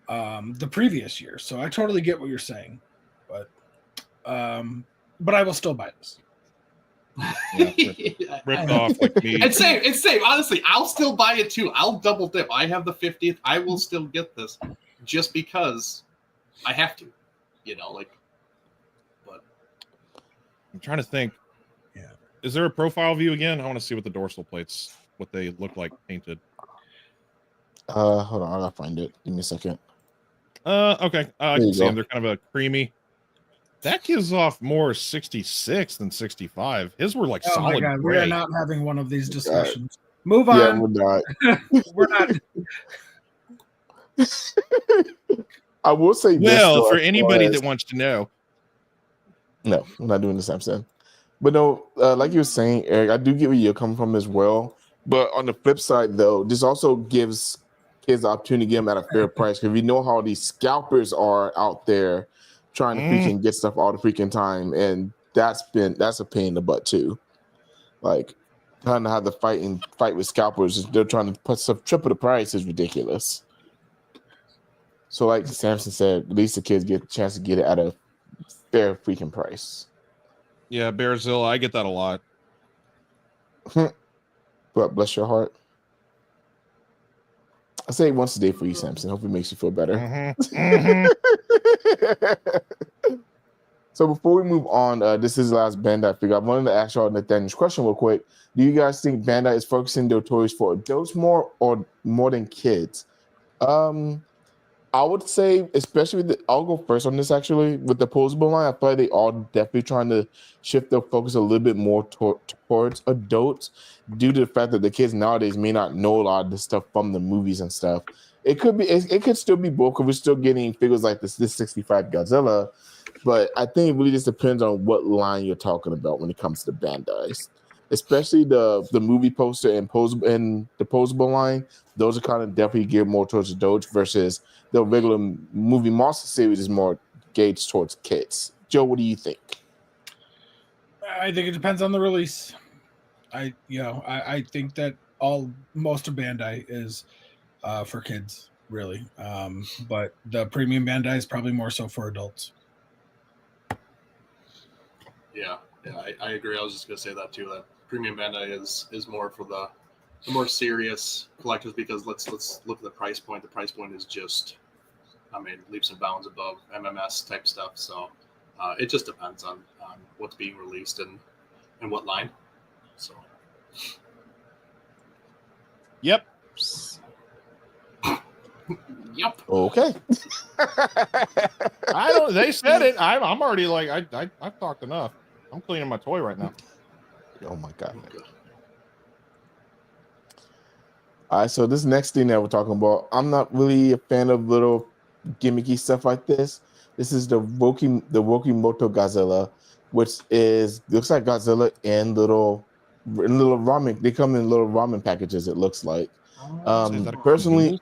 the previous year. So I totally get what you're saying, but I will still buy this. Yeah, ripped off like me. It's safe. Honestly, I'll still buy it too. I'll double dip. I have the 50th. I will still get this just because I have to. But I'm trying to think. Yeah. Is there a profile view again? I want to see what the dorsal plates, what they look like painted. Hold on, I gotta find it. Give me a second. Okay. I can see go. them. They're kind of a creamy. That gives off more 66 than 65. His were like Oh my solid god, we gray. are not having one of these discussions. Move on. Yeah, we're not. We're not. I will say this. Well, though, for as far anybody as- that wants to know. No, I'm not doing the Samsung. But no, like you were saying, Eric, I do get where you're coming from as well. But on the flip side, though, this also gives kids the opportunity to get them at a fair price, because we know how these scalpers are out there trying to freaking get stuff all the freaking time, and that's a pain in the butt too. Like trying to have the fight with scalpers, they're trying to put stuff triple the price is ridiculous. So, like Samson said, at least the kids get a chance to get it at a fair freaking price. Yeah, Bearzilla, I get that a lot. But bless your heart. I say it once a day for you, Samson. Hope it makes you feel better. So before we move on, this is the last Bandai figure. I wanted to ask y'all Nathaniel's question real quick. Do you guys think Bandai is focusing their toys for adults more or more than kids? I would say, especially I'll go first on this actually. With the posable line, I feel like they are definitely trying to shift their focus a little bit more towards adults, due to the fact that the kids nowadays may not know a lot of this stuff from the movies and stuff. It could be, it could still be both, because we're still getting figures like this 65 Godzilla, but I think it really just depends on what line you're talking about when it comes to Bandai's. Especially the movie poster and the posable line, those are kind of definitely geared more towards adults, versus the regular movie monster series is more gauged towards kids. Joe, what do you think? I think it depends on the release. I think that most of Bandai is for kids, really. But the premium Bandai is probably more so for adults. Yeah, I agree. I was just gonna say that too. That premium Bandai is more for the more serious collectors, because let's look at the price point. The price point is just, leaps and bounds above MMS type stuff. So it just depends on what's being released and what line. So. Yep. Yep. Okay. I don't. They said it. I'm already like I've talked enough. I'm cleaning my toy right now. Oh my god. All right, so this next thing that we're talking about, I'm not really a fan of little gimmicky stuff like this. This is the Wokimoto Godzilla, which looks like Godzilla in little ramen. They come in little ramen packages. It looks like. Personally,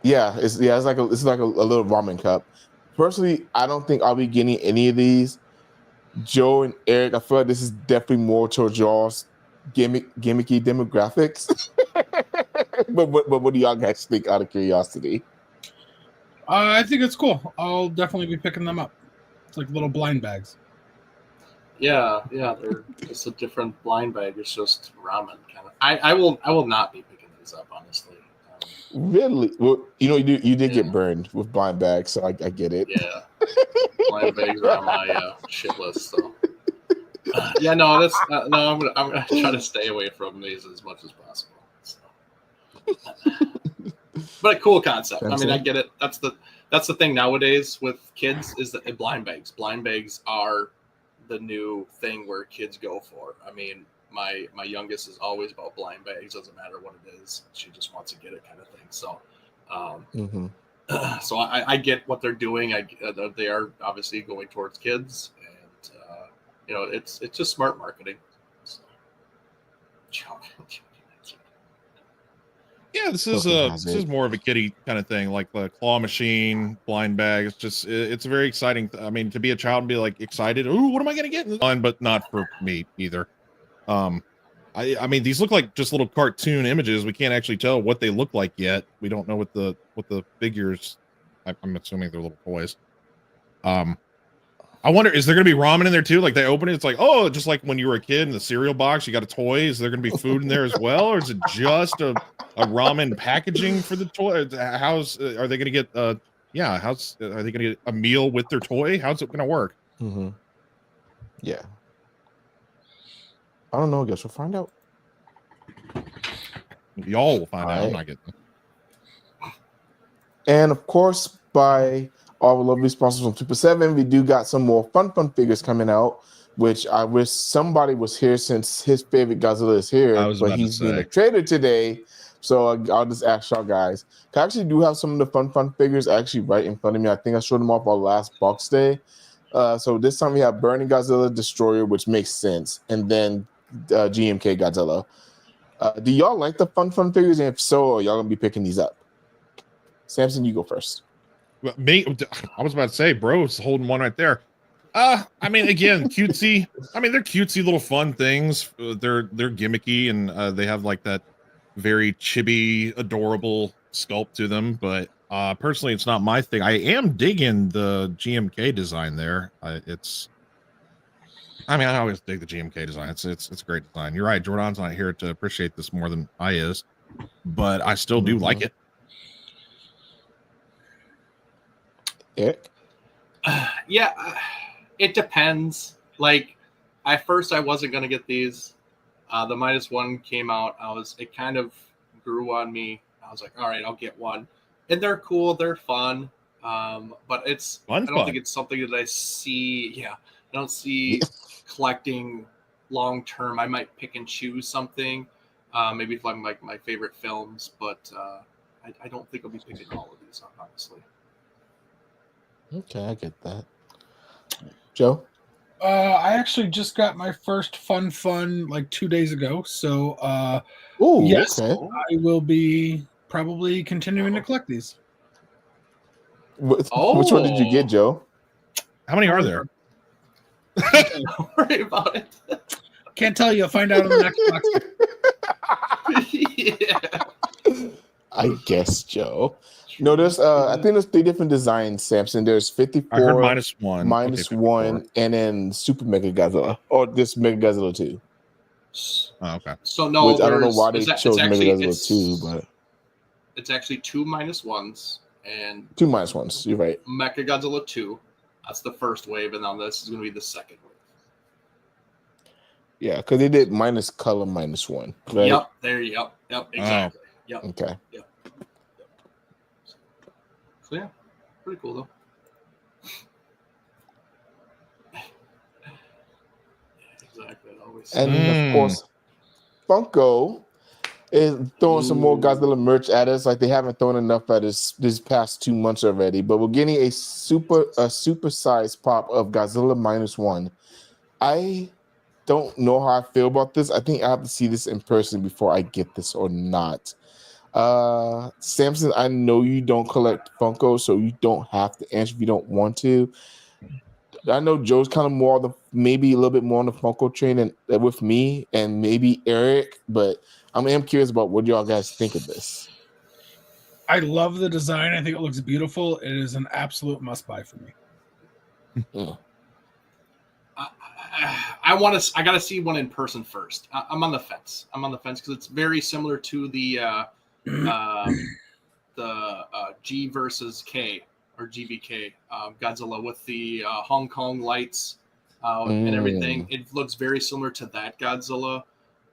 it's like a little ramen cup. Personally, I don't think I'll be getting any of these. Joe and Eric, I feel like this is definitely more towards y'all's gimmicky demographics. but what do y'all guys think, out of curiosity? I think it's cool. I'll definitely be picking them up. It's like little blind bags. Yeah, they're just a different blind bag. It's just ramen kind of. I will not be picking these up, honestly. Really? Well, you did get burned with blind bags, so I get it. Yeah, blind bags are on my shit list. So that's no. I'm gonna try to stay away from these as much as possible. So. But a cool concept. I get it. That's the thing nowadays with kids, is that blind bags. Blind bags are the new thing where kids go for. My youngest is always about blind bags. Doesn't matter what it is. She just wants to get it, kind of thing. So So I get what they're doing. They are obviously going towards kids, and it's just smart marketing. So. Yeah, this is more of a kiddie kind of thing, like the claw machine, blind bag. It's very exciting. I mean, to be a child and be like excited. Ooh, what am I gonna get? But not for me either. I mean, these look like just little cartoon images. We can't actually tell what they look like yet. We don't know what the figures. I'm assuming they're little toys. I wonder, is there going to be ramen in there too? Like they open it, it's like, oh, just like when you were a kid in the cereal box, you got a toy. Is there going to be food in there as well, or is it just a ramen packaging for the toy? Are they going to get? Are they going to get a meal with their toy? How's it going to work? Yeah, I don't know. I guess we'll find out. Y'all will find out. I'm not getting it. And of course, by our lovely sponsors from Super 7, we do got some more fun figures coming out, which I wish somebody was here since his favorite Godzilla is here, but he's being a trader today. So I'll just ask y'all guys. I actually do have some of the fun figures actually right in front of me. I think I showed them off our last box day. So this time we have Burning Godzilla Destroyer, which makes sense, and then GMK Godzilla. Do y'all like the fun figures? And if so, are y'all gonna be picking these up? Samson, you go first. Me, I was about to say, bro's holding one right there. I mean, again, cutesy. I mean, they're cutesy little fun things. They're gimmicky, and they have like that very chibi, adorable sculpt to them. But personally, it's not my thing. I am digging the GMK design there. I always dig the GMK design. It's a great design. You're right. Jordan's not here to appreciate this more than I is, but I still do like it. Eric? It depends. Like, at first I wasn't gonna get these. The -1 came out. It kind of grew on me. I was like, all right, I'll get one. And they're cool, they're fun. But it's I don't think it's something that I see. Yeah, I don't see collecting long term. I might pick and choose something. Maybe if I'm like my favorite films, but I don't think I'll be picking all of these up, honestly. Okay, I get that. Joe? I actually just got my first fun like 2 days ago. So yes, okay. I will be probably continuing to collect these. Which one did you get, Joe? How many are there? Don't worry about it. Can't tell you. I'll find out on the next box. Yeah. I guess, Joe. No, there's I think there's 3 different designs, Samson. There's 54, I heard -1, -1, and then Super Mega Godzilla, or this Mega Godzilla 2. Oh, okay. So no, which I don't know why they chose Mega Godzilla 2, but it's actually 2 -1s and 2 -1s. You're right. Mecha Godzilla 2. That's the first wave, and now this is going to be the second wave. Yeah, because they did minus color -1. Right? Yep. There. Yep. Exactly. Yep. Okay. Yep. So yeah, pretty cool though. Exactly. And of course, Funko is throwing some more Godzilla merch at us. Like they haven't thrown enough at us this past 2 months already. But we're getting a super sized pop of Godzilla -1. I don't know how I feel about this. I think I have to see this in person before I get this or not. Samson, I know you don't collect Funko, so you don't have to answer if you don't want to. I know Joe's kind of more maybe a little bit more on the Funko train and with me and maybe Eric, but I am curious about what y'all guys think of this. I love the design. I think it looks beautiful. It is an absolute must buy for me. I got to see one in person first. I'm on the fence. Because it's very similar to the G versus K or GVK Godzilla with the Hong Kong lights and everything. It looks very similar to that Godzilla,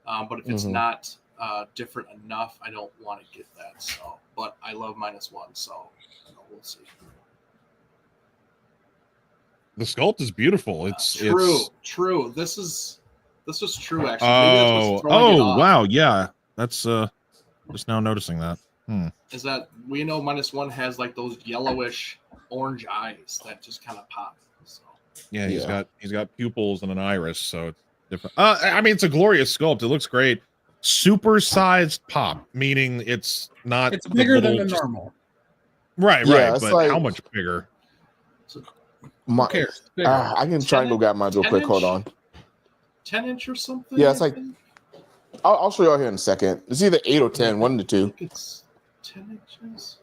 but if it's not different enough, I don't want to get that. So, but I love -1, so we'll see. The sculpt is beautiful. It's true. This is true actually. Oh, wow, yeah. That's just now noticing that. is that we know -1 has like those yellowish orange eyes that just kind of pop. So. Yeah, he's got pupils and an iris, so it's different. I mean, it's a glorious sculpt. It looks great. Super-sized pop, meaning it's not. It's bigger than the just, normal. Right, Yeah, right. it's But like- how much bigger? My, Who cares? Bigger. I can try and go grab mine real quick. Hold on. 10-inch or something? Yeah, it's I like- think? I'll show y'all here in a second. It's either 8 or 10, one of the two. I think it's 10 inches.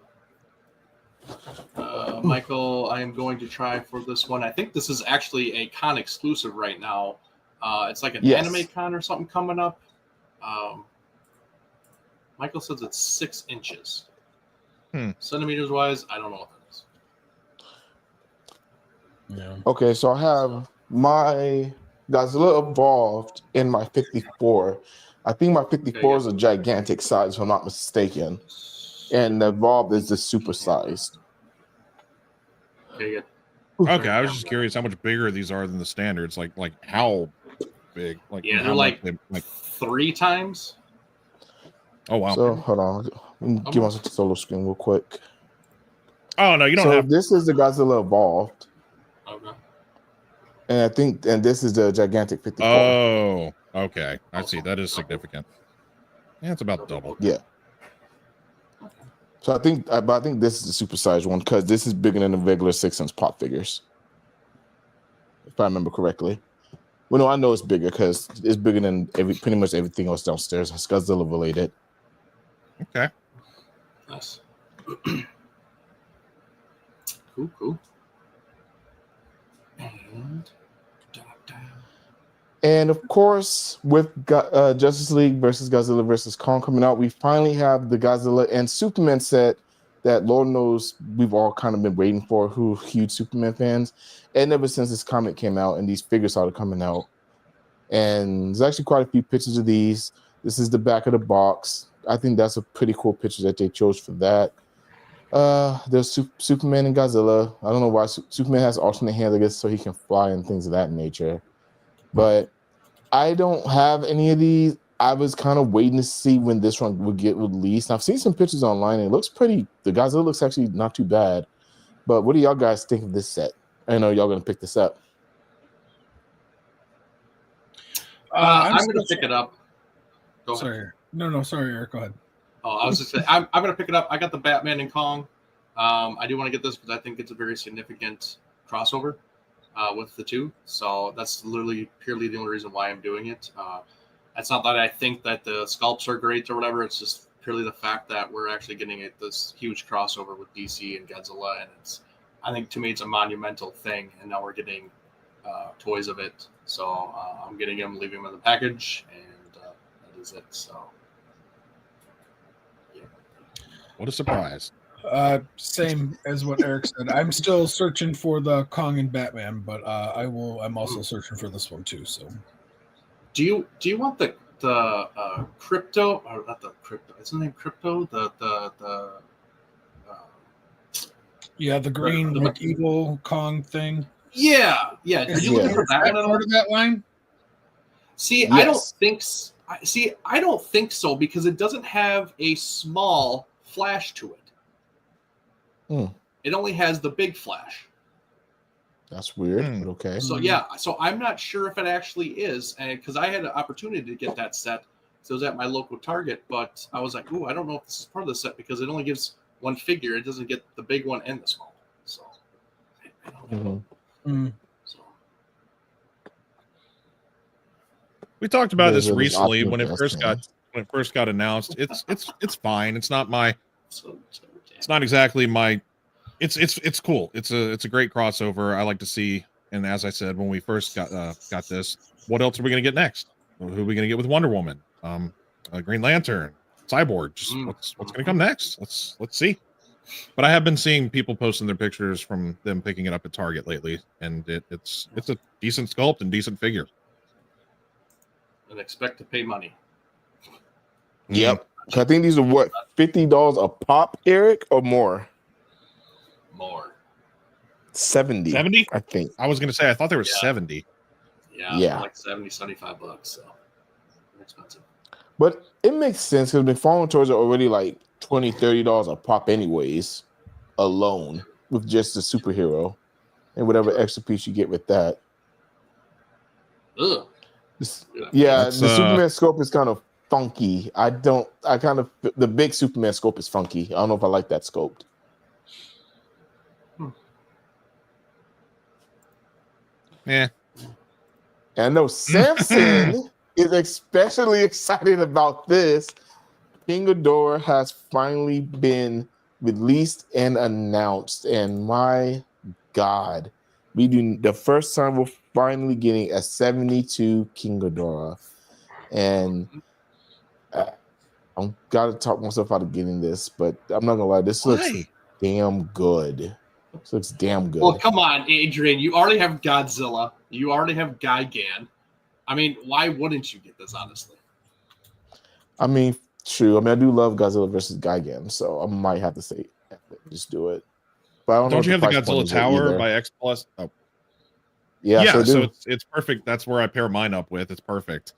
Michael, I am going to try for this one. I think this is actually a con exclusive right now. It's like an anime con or something coming up. Michael says it's 6 inches. Centimeters wise, I don't know what that is. Yeah. Okay, so I have my Godzilla Evolved in my 54. I think my 54 is a gigantic size, if I'm not mistaken. And the Evolved is the super sized. Okay, good. Okay, I was just curious how much bigger these are than the standards. Like how big? Like Yeah, how they're much like 3 times. Oh wow. So hold on. Let me give myself the solo screen real quick. Oh no, you don't So have. this is the Godzilla Evolved. Okay. And this is the gigantic 54. Oh, okay. I see. That is significant. Yeah, it's about double. Yeah. So I think this is the supersized one because this is bigger than the regular 6-inch pop figures. If I remember correctly. Well, no, I know it's bigger because it's bigger than pretty much everything else downstairs. It's Godzilla related. Okay. Nice. Cool. And of course, with Justice League versus Godzilla versus Kong coming out, we finally have the Godzilla and Superman set that Lord knows we've all kind of been waiting for, who are huge Superman fans. And ever since this comic came out and these figures started coming out, and there's actually quite a few pictures of these. This is the back of the box. I think that's a pretty cool picture that they chose for that. There's Superman and Godzilla. I don't know why Superman has alternate hands, I guess, so he can fly and things of that nature. But I don't have any of these. I was kind of waiting to see when this one would get released. I've seen some pictures online, and it looks pretty. The Godzilla looks actually not too bad. But what do y'all guys think of this set? I know y'all gonna pick this up. I'm going to pick it up. Go ahead. Sorry. No, sorry, Eric. Go ahead. Oh, I was just saying, I'm going to pick it up. I got the Batman and Kong. I do want to get this because I think it's a very significant crossover with the two. So that's literally purely the only reason why I'm doing it. It's not that I think that the sculpts are great or whatever. It's just purely the fact that we're actually getting this huge crossover with DC and Godzilla. And I think to me, it's a monumental thing. And now we're getting toys of it. So I'm getting them, leaving them in the package. And that is it. So. What a surprise. Same as what Eric said. I'm still searching for the Kong and Batman, but I'm also searching for this one too. So, do you want the crypto or not the crypto? Isn't it named crypto? Yeah, the green like evil Kong thing. Yeah. Are you looking for that one? Part of that line? See, yes. I don't think so because it doesn't have a small flash to it. It only has the big flash. That's weird, but okay. So I'm not sure if it actually is, and because I had an opportunity to get that set, so it was at my local Target, but I was like, "Ooh, I don't know if this is part of the set because it only gives one figure. It doesn't get the big one and the small one." So I don't know. So. We talked about this recently when it first got announced. It's fine. It's not my. It's not exactly my. It's cool. It's a great crossover. I like to see. And as I said when we first got this, what else are we gonna get next? Who are we gonna get with Wonder Woman? Green Lantern, Cyborg. Just what's gonna come next? Let's see. But I have been seeing people posting their pictures from them picking it up at Target lately, and it's a decent sculpt and decent figure. And expect to pay money. Yep. I think these are what, $50 a pop, Eric, or more? More. 70. 70? I think. I was gonna say I thought there was 70. Yeah. Like $70-$75. So expensive. But it makes sense because the fallen toys are already like $20-$30 a pop anyways, alone with just the superhero and whatever extra piece you get with that. Ugh. Yeah, That's, the Superman scope is kind of funky. The big Superman scope is funky. I don't know if I like that sculpt. Yeah. And I know Samson is especially excited about this. King Ghidorah has finally been released and announced, and my God, the first time we're finally getting a 72 King Ghidorah, and I'm gotta talk myself out of getting this, but I'm not gonna lie, this looks damn good. This looks damn good. Well, come on, Adrian. You already have Godzilla. You already have Gigan. I mean, why wouldn't you get this, honestly? I mean, true. I mean, I do love Godzilla versus Gigan, so I might have to say, just do it. But I don't know you have the price point Godzilla is Tower either. by X Plus? Oh. Yeah, so it's perfect. That's where I pair mine up with. It's perfect.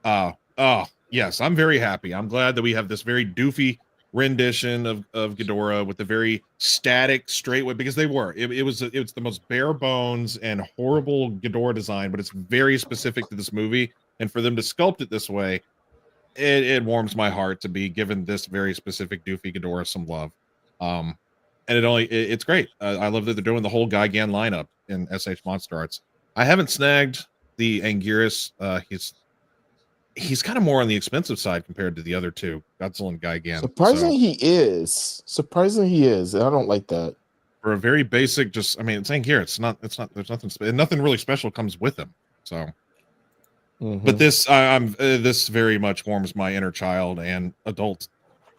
Yes, I'm very happy. I'm glad that we have this very doofy rendition of Ghidorah with the very static straight way, because it's the most bare bones and horrible Ghidorah design, but it's very specific to this movie, and for them to sculpt it this way, it warms my heart to be given this very specific doofy Ghidorah some love. And it's great. I love that they're doing the whole Gigan lineup in SH Monster Arts. I haven't snagged the Anguirus. He's kind of more on the expensive side compared to the other two, Godzilla and Gigan. Surprisingly, he is. And I don't like that. For a very basic, it's Anguirus. There's nothing really special comes with him. So, but this, this very much warms my inner child and adult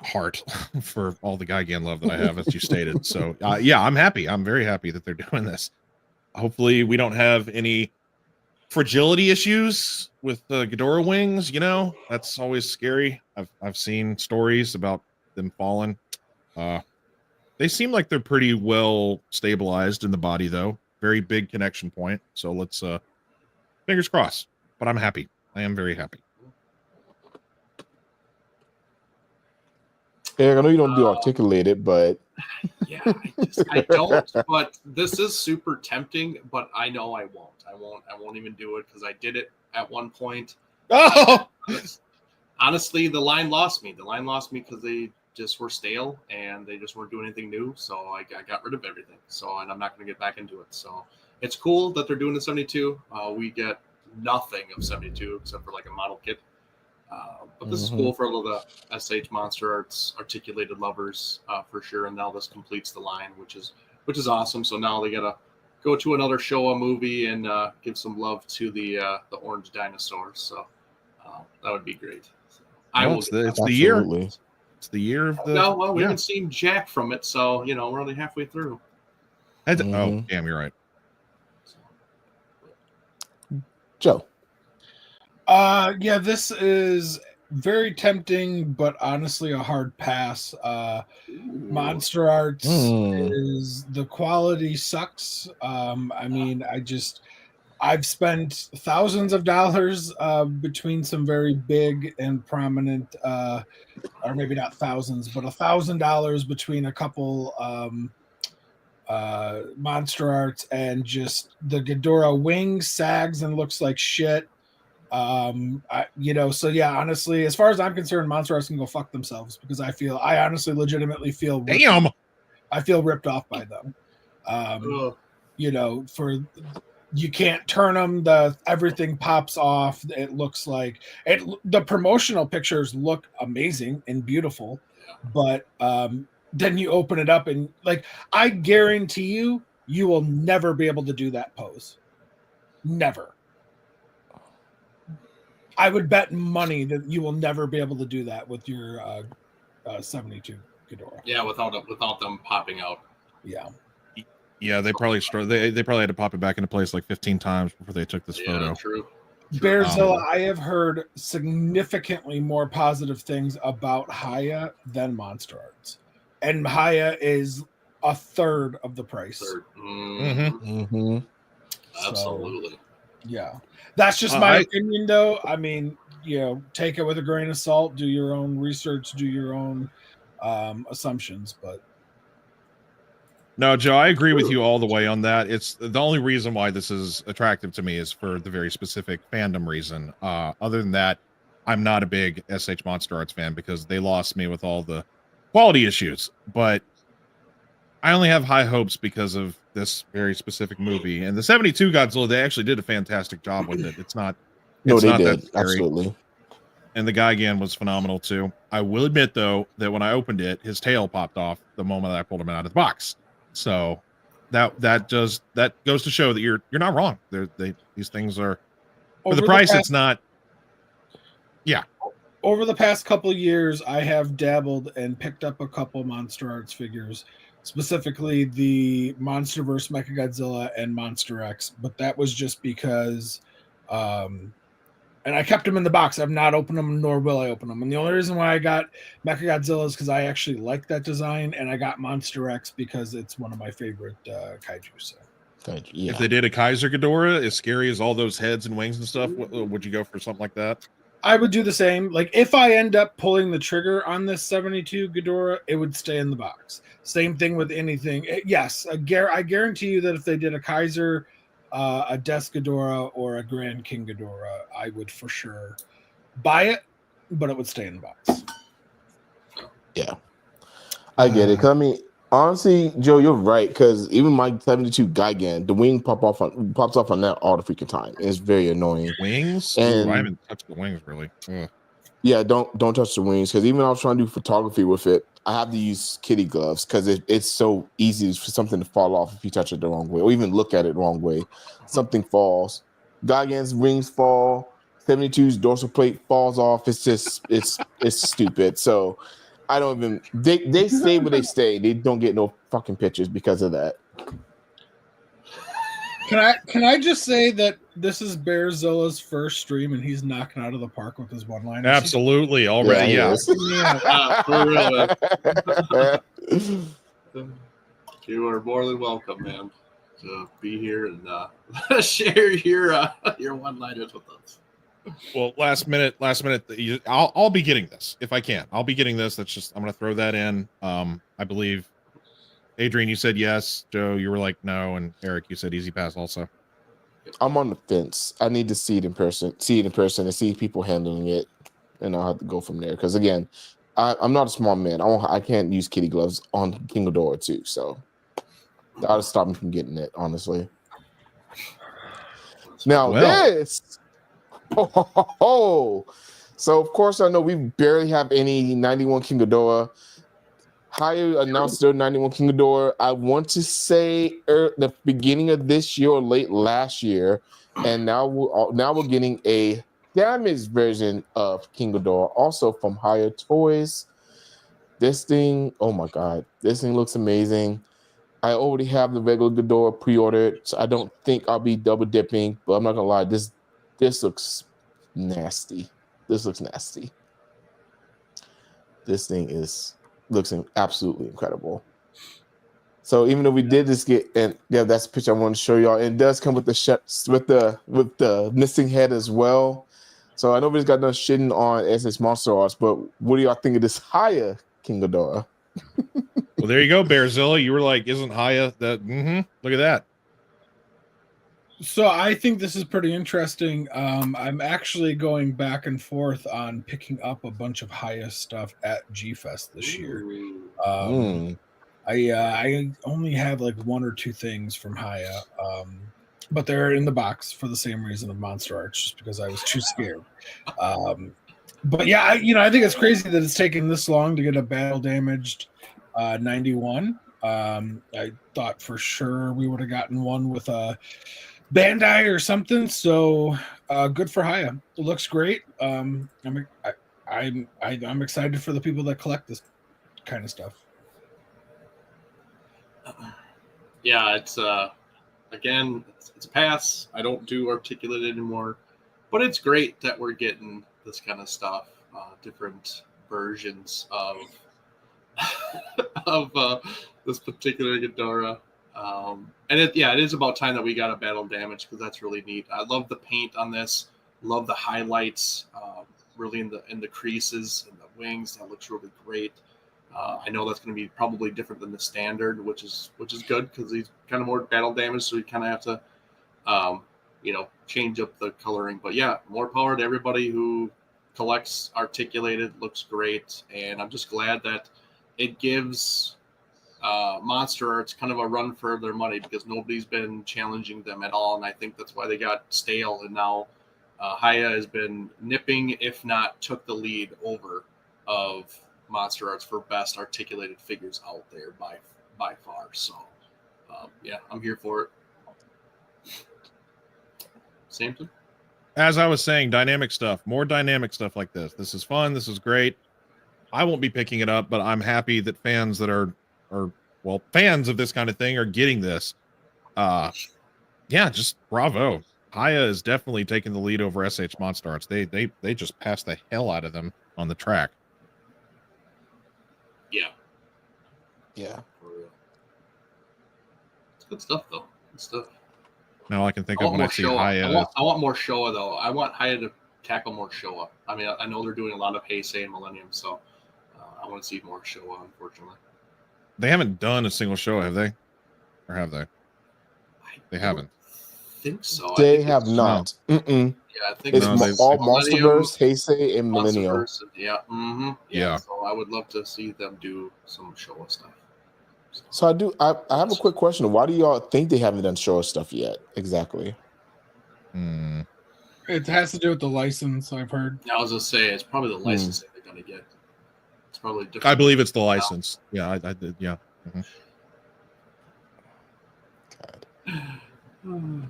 heart for all the Gigan love that I have, as you stated. So, yeah, I'm happy. I'm very happy that they're doing this. Hopefully, we don't have any fragility issues with the Ghidorah wings. That's always scary. I've seen stories about them falling. They seem like they're pretty well stabilized in the body, though. Very big connection point. So let's fingers crossed. But I'm happy. I am very happy. Eric, I know you don't do articulated, but yeah, I don't. But this is super tempting. But I know I won't. I won't even do it because I did it at one point. Oh, honestly, the line lost me. The line lost me because they just were stale and they just weren't doing anything new. So I got rid of everything. And I'm not going to get back into it. So it's cool that they're doing the 72. We get nothing of 72 except for like a model kit. But this is cool for all of the SH Monster Arts articulated lovers for sure. And now this completes the line, which is awesome. So now they gotta go to another Showa movie and give some love to the orange dinosaurs. So that would be great. So it's the year. It's the year of the. No, well, we haven't seen Jack from it, so we're only halfway through. Oh, damn, you're right. Joe. Yeah, this is very tempting, but honestly a hard pass. Monster Arts is the quality sucks. I've spent thousands of dollars between some very big and prominent, or maybe not thousands, but $1,000 between a couple Monster Arts, and just the Ghidorah wing sags and looks like shit. So yeah, honestly, as far as I'm concerned, Monster Arts can go fuck themselves, because I honestly legitimately feel ripped off by them. You can't turn them, everything pops off. It looks like the promotional pictures look amazing and beautiful, but then you open it up and I guarantee you will never be able to do that pose. Never. I would bet money that you will never be able to do that with your 72 Ghidorah. Yeah, without them popping out. Yeah. Yeah, they probably they probably had to pop it back into place like 15 times before they took this photo. True. Bearzilla, I have heard significantly more positive things about Hiya than Monster Arts, and Hiya is a third of the price. Absolutely. Yeah, that's just my opinion, though. I mean, take it with a grain of salt. Do your own research. Do your own assumptions, but No, Joe, I agree with you all the way on that. It's the only reason why this is attractive to me is for the very specific fandom reason. Other than that, I'm not a big SH Monster Arts fan because they lost me with all the quality issues. But I only have high hopes because of this very specific movie. And the 72 Godzilla, they actually did a fantastic job with it. It's not No, they not that did. scary. Absolutely. And the Gigan was phenomenal too. I will admit though that when I opened it, his tail popped off the moment I pulled him out of the box. So that goes to show that you're not wrong. These things are for the price. It's not. Yeah. Over the past couple of years, I have dabbled and picked up a couple Monster Arts figures, specifically the MonsterVerse Mechagodzilla and Monster X. But that was just because, and I kept them in the box. I've not opened them, nor will I open them. And the only reason why I got Mechagodzilla is because I actually like that design, and I got Monster X because it's one of my favorite kaiju. So. If they did a Kaiser Ghidorah, as scary as all those heads and wings and stuff, would you go for something like that? I would do the same. Like if I end up pulling the trigger on this 72 Ghidorah, it would stay in the box. Same thing with anything. Yes, I guarantee you that if they did a Kaiser, a Death Ghidorah, or a Grand King Ghidorah, I would for sure buy it, but it would stay in the box. Yeah, I get it. 'Cause I mean, honestly, Joe, you're right. Because even my 72 Gigan, the wing pops off on that all the freaking time. It's very annoying. Wings? And Ooh, I haven't touched the wings really. Ugh. Yeah, don't touch the wings, because even I was trying to do photography with it, I have to use kitty gloves because it's so easy for something to fall off if you touch it the wrong way or even look at it the wrong way. Something falls. Gigan's wings fall. 72's dorsal plate falls off. It's just it's stupid. So I don't even they stay where they stay. They don't get no fucking pictures because of that. Can I just say that this is Bearzilla's first stream and he's knocking out of the park with his one-liners? Absolutely, already, yeah. For real, man. You are more than welcome, man, to be here and share your one-liners with us. Well, last minute. I'll be getting this if I can. I'll be getting this. That's just I'm gonna throw that in. I believe. Adrian, you said yes. Joe, you were like no, and Eric, you said easy pass also. I'm on the fence. I need to see it in person and see people handling it, and I'll have to go from there. Because again, I'm not a small man. I can't use kitty gloves on King Ghidorah too, so that'll stop me from getting it. Honestly. Now this. So of course I know we barely have any 91 King Ghidorah. Hiya announced their 91 King Ghidorah. I want to say the beginning of this year or late last year, and now we're getting a damaged version of King Ghidorah, also from Hiya Toys. This thing, oh my god, this thing looks amazing. I already have the regular Ghidorah pre-ordered, so I don't think I'll be double dipping. But I'm not gonna lie, this looks nasty. This looks nasty. This thing looks absolutely incredible. So even though we did just get, and yeah, that's the picture I want to show y'all. It does come with the missing head as well. So I know nobody's got no shitting on SH Monster Arts, but what do y'all think of this Hiya King Ghidorah? Well, there you go, Bearzilla. You were like, isn't Hiya that? Look at that. So I think this is pretty interesting. I'm actually going back and forth on picking up a bunch of Hiya stuff at G-Fest this year. I only have like one or two things from Hiya, but they're in the box for the same reason of Monster Arts, just because I was too scared. But yeah, I think it's crazy that it's taken this long to get a battle damaged 91. I thought for sure we would have gotten one with a Bandai or something. So good for Hiya. It looks great. I'm excited for the people that collect this kind of stuff. Yeah, it's again, it's a pass. I don't do articulate anymore, but it's great that we're getting this kind of stuff, different versions of this particular Ghidorah. And it is about time that we got a battle damage, because that's really neat. I love the paint on this. Love the highlights, really in the creases and the wings. That looks really great. I know that's going to be probably different than the standard, which is good because he's kind of more battle damage, so you kind of have to, change up the coloring. But yeah, more power to everybody who collects articulated. Looks great, and I'm just glad that it gives Monster Arts kind of a run for their money because nobody's been challenging them at all, and I think that's why they got stale. And now Hiya has been nipping, if not took the lead over of Monster Arts for best articulated figures out there by far. So I'm here for it. Same thing. As I was saying, dynamic stuff, more dynamic stuff like this. This is fun. This is great. I won't be picking it up, but I'm happy that fans that are fans of this kind of thing are getting this. Just bravo. Hiya is definitely taking the lead over SH Monster Arts. They just passed the hell out of them on the track. Yeah. It's good stuff, though. Good stuff. Now I can think of when I see Hiya. I want more Showa, though. I want Hiya to tackle more Showa. I mean, I know they're doing a lot of Heisei and Millennium, so I want to see more Showa, unfortunately. They haven't done a single show, have they? Or have they? They haven't. I think so. They have not. Mm-mm. Yeah, I think It's all Millennium, Monsterverse, Heisei, and Millennium. Monsterverse, yeah. Mm-hmm. Yeah. So I would love to see them do some Showa stuff. So I have a quick question. Why do y'all think they haven't done Showa stuff yet? Exactly. It has to do with the license, I've heard. I was gonna say it's probably the licensing they're gonna get. It's probably different. I believe it's the license. Yeah, I did. Yeah. God.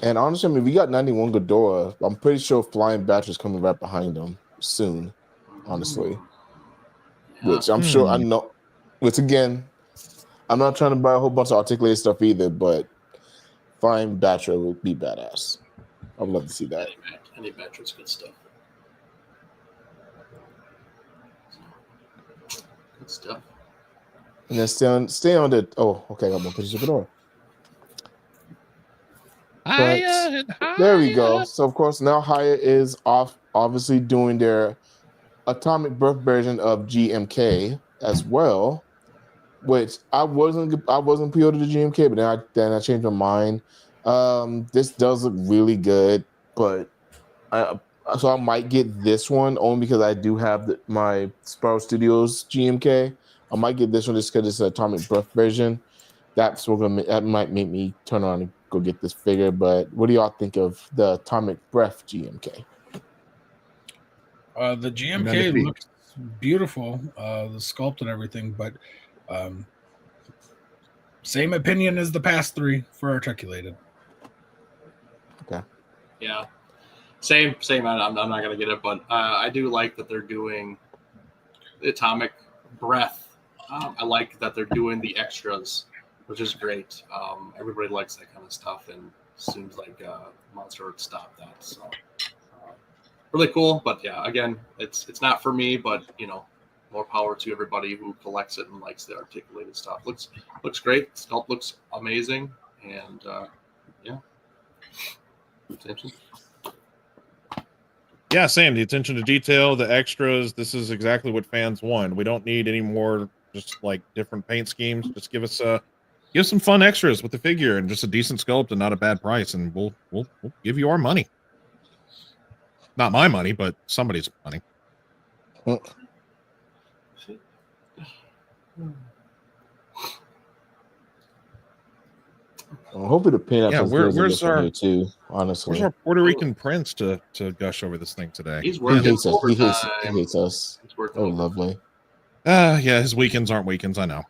And honestly, I mean, we got 91 Ghidorah. I'm pretty sure Flying Batch is coming right behind them soon. Honestly, which I'm sure I know. Which again, I'm not trying to buy a whole bunch of articulated stuff either, but Flying Batcher would be badass. I'd love to see that. Any Batcher's good stuff. Good stuff. And then stay on the. Oh, okay, I got more pictures of Ghidorah. There we go. So of course now Hiya is obviously doing their atomic birth version of GMK as well, which I wasn't pre-ordered the GMK, but then I changed my mind. This does look really good, but I might get this one only because I do have my Sparrow Studios GMK. I might get this one just because it's an atomic birth version. That might make me turn on and go get this figure. But what do y'all think of the Atomic Breath GMK? The GMK looks beautiful, the sculpt and everything, but same opinion as the past three for articulated. Okay. Yeah. Same. I'm not gonna get it, but I do like that they're doing the Atomic Breath. I like that they're doing the extras, which is great. Everybody likes that kind of stuff, and seems like Monster Arts stopped that. So really cool. But yeah, again, it's not for me, but more power to everybody who collects it and likes the articulated stuff. Looks great. Sculpt looks amazing, and Yeah, same. The attention to detail, the extras. This is exactly what fans want. We don't need any more just like different paint schemes. Just give us some fun extras with the figure and just a decent sculpt and not a bad price, and we'll give you our money. Not my money, but somebody's money. I'm hoping the paint where's our too, honestly. Where's our Puerto Rican prince to gush over this thing today? He's working. He hates us. Oh, lovely. Yeah, his weekends aren't weekends, I know.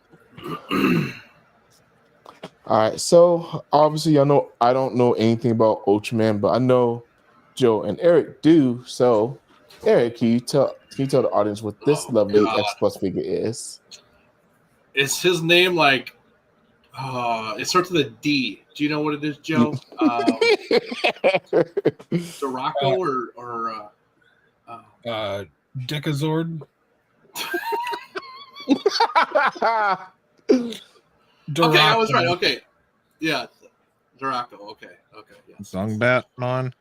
All right, so obviously I don't know anything about Ultraman, but I know Joe and Eric do. So Eric, can you tell the audience what this lovely X Plus figure is? Is his name like it starts with a D. Do you know what it is, Joe? Dorako or Megazord. Okay, I was right. Okay, yeah, Dorako. Okay, yeah. Songbat on.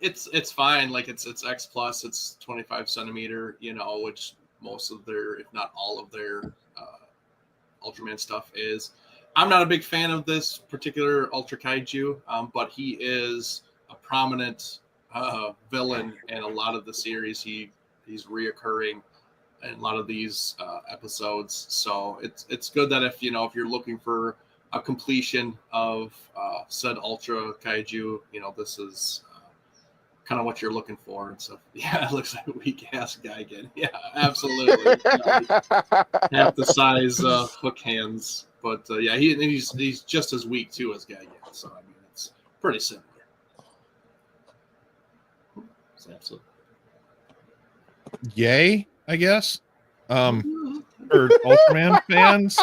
it's fine. Like it's X plus. It's 25 centimeter. Which most of their, if not all of their, Ultraman stuff is. I'm not a big fan of this particular Ultra Kaiju, but he is a prominent villain in a lot of the series. He's reoccurring in a lot of these episodes. So it's good that if you're looking for a completion of said Ultra Kaiju, this is kind of what you're looking for and stuff. Yeah, it looks like a weak ass guy again. Yeah, absolutely. Half the size hook hands, but yeah, he's just as weak too as Gigan. So I mean, it's pretty similar. It's absolutely. Yay, I guess. For Ultraman fans,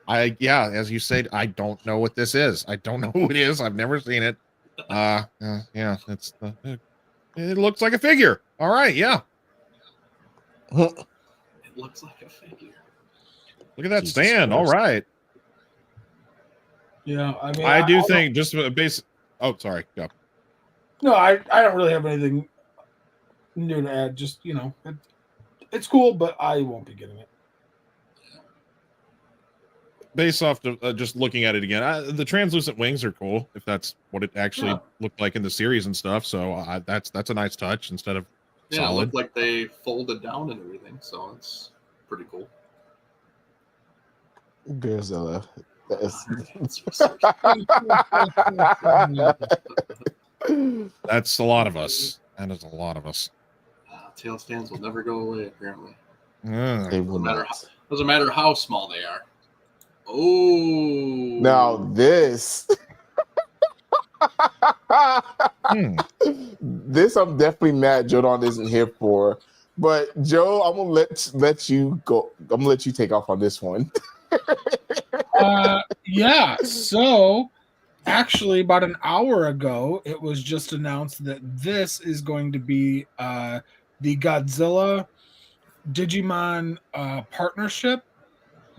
as you said, I don't know what this is. I don't know who it is. I've never seen it. Yeah, it's it looks like a figure. All right, yeah. It looks like a figure. Look at that stand. All right. Yeah, I mean, I do think just a base. Oh, sorry. Go. No, I don't really have anything new to add. Just it's cool, but I won't be getting it. Based off of just looking at it again, the translucent wings are cool if that's what it actually looked like in the series and stuff. So that's a nice touch instead of solid. It looked like they folded down and everything, so it's pretty cool. Godzilla. That's a lot of us. That is a lot of us. Tail stands will never go away, apparently. They will not. Doesn't matter how small they are. Oh, now this this I'm definitely mad Jordan isn't here for, but Joe, I'm gonna let you go. I'm gonna let you take off on this one. Yeah, so actually about an hour ago it was just announced that this is going to be the Godzilla Digimon partnership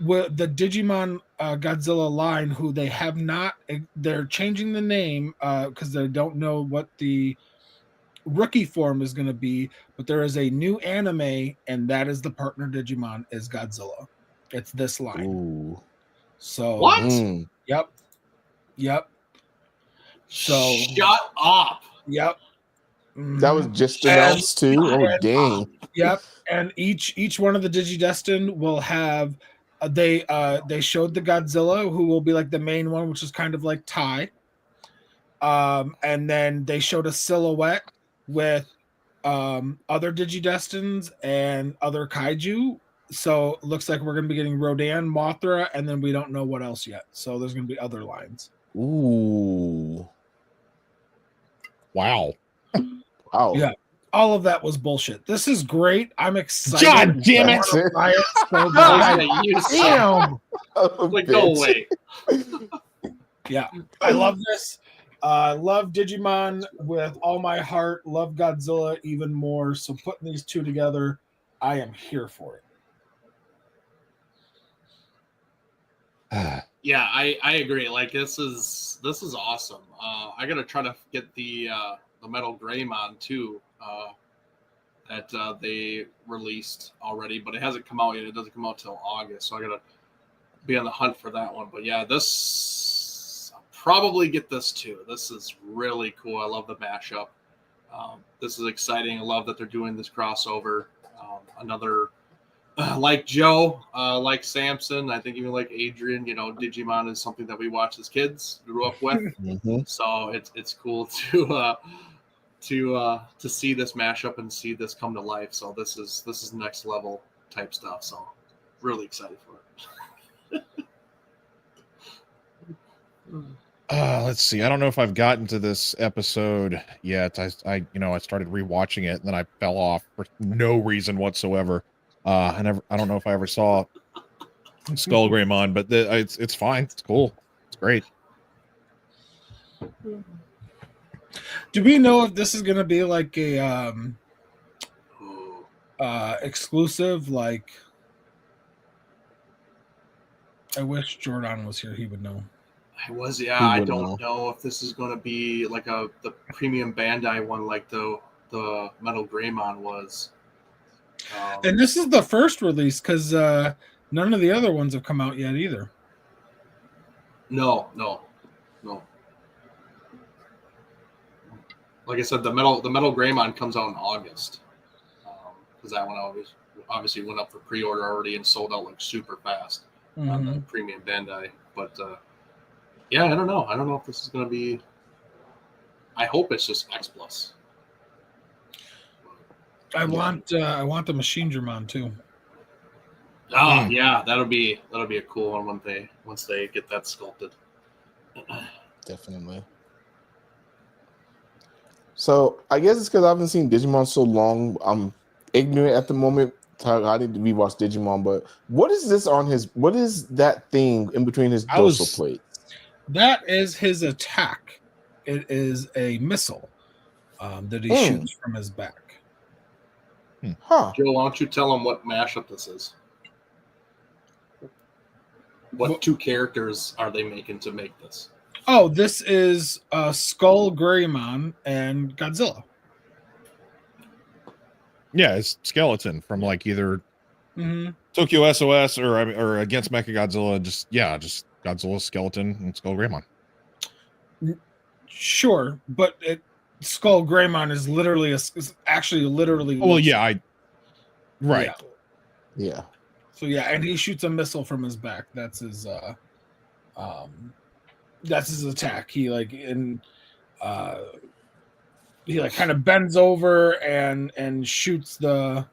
with the Digimon Godzilla line, who they have not, they're changing the name because they don't know what the rookie form is going to be, but there is a new anime, and that is the partner Digimon is Godzilla. It's this line. Ooh. So what? Yep. So shut up. Yep. That was just announced too. Oh dang. Yep. And each one of the Digidestined will have they showed the Godzilla, who will be like the main one, which is kind of like Tai. And then they showed a silhouette with other Digidestins and other kaiju. So it looks like we're going to be getting Rodan, Mothra, and then we don't know what else yet. So there's going to be other lines. Ooh. Wow. Yeah. All of that was bullshit. This is great. I'm excited. God damn it. Damn. Like, go away. Yeah. I love this. Love Digimon with all my heart. Love Godzilla even more. So putting these two together, I am here for it. Yeah, I agree. Like this is awesome. I gotta try to get the Metal Greymon too. That they released already, but it hasn't come out yet. It doesn't come out till August, so I gotta be on the hunt for that one. But yeah, I'll probably get this too. This is really cool. I love the mashup. This is exciting. I love that they're doing this crossover. Another like Joe, like Samson, I think even like Adrian. Digimon is something that we watched as kids, grew up with. So it's cool to see this mashup and see this come to life. So this is next level type stuff. So really excited for it. Let's see. I don't know if I've gotten to this episode yet. I started rewatching it and then I fell off for no reason whatsoever. I don't know if I ever saw Skull Greymon, but it's fine. It's cool. It's great. Do we know if this is going to be like a exclusive? Like, I wish Jordan was here; he would know. I was, yeah. Who I wouldn't don't know if this is going to be like the premium Bandai one, like the Metal Greymon was. And this is the first release because none of the other ones have come out yet either. No. Like I said, the Metal Greymon comes out in August, because that one obviously went up for pre-order already and sold out like super fast on the premium Bandai. But yeah, I don't know. I don't know if this is going to be. I hope it's just X Plus. I want the Machine German too. Oh yeah, that'll be a cool one once they get that sculpted. Definitely. So I guess it's because I haven't seen Digimon so long. I'm ignorant at the moment. I need to rewatch Digimon. But what is this on his? What is that thing in between his dorsal plates? That is his attack. It is a missile that he shoots from his back. Huh. Joe, why don't you tell them what mashup this is? What two characters are they making to make this? Oh, this is Skull Greymon and Godzilla. Yeah, it's Skeleton from like either Tokyo SOS or Against Mechagodzilla. Just Godzilla, Skeleton, and Skull Greymon. Sure, but Skull Greymon is literally actually literally. Well, yeah, right. Yeah. So yeah, and he shoots a missile from his back. That's his attack. He kind of bends over and shoots the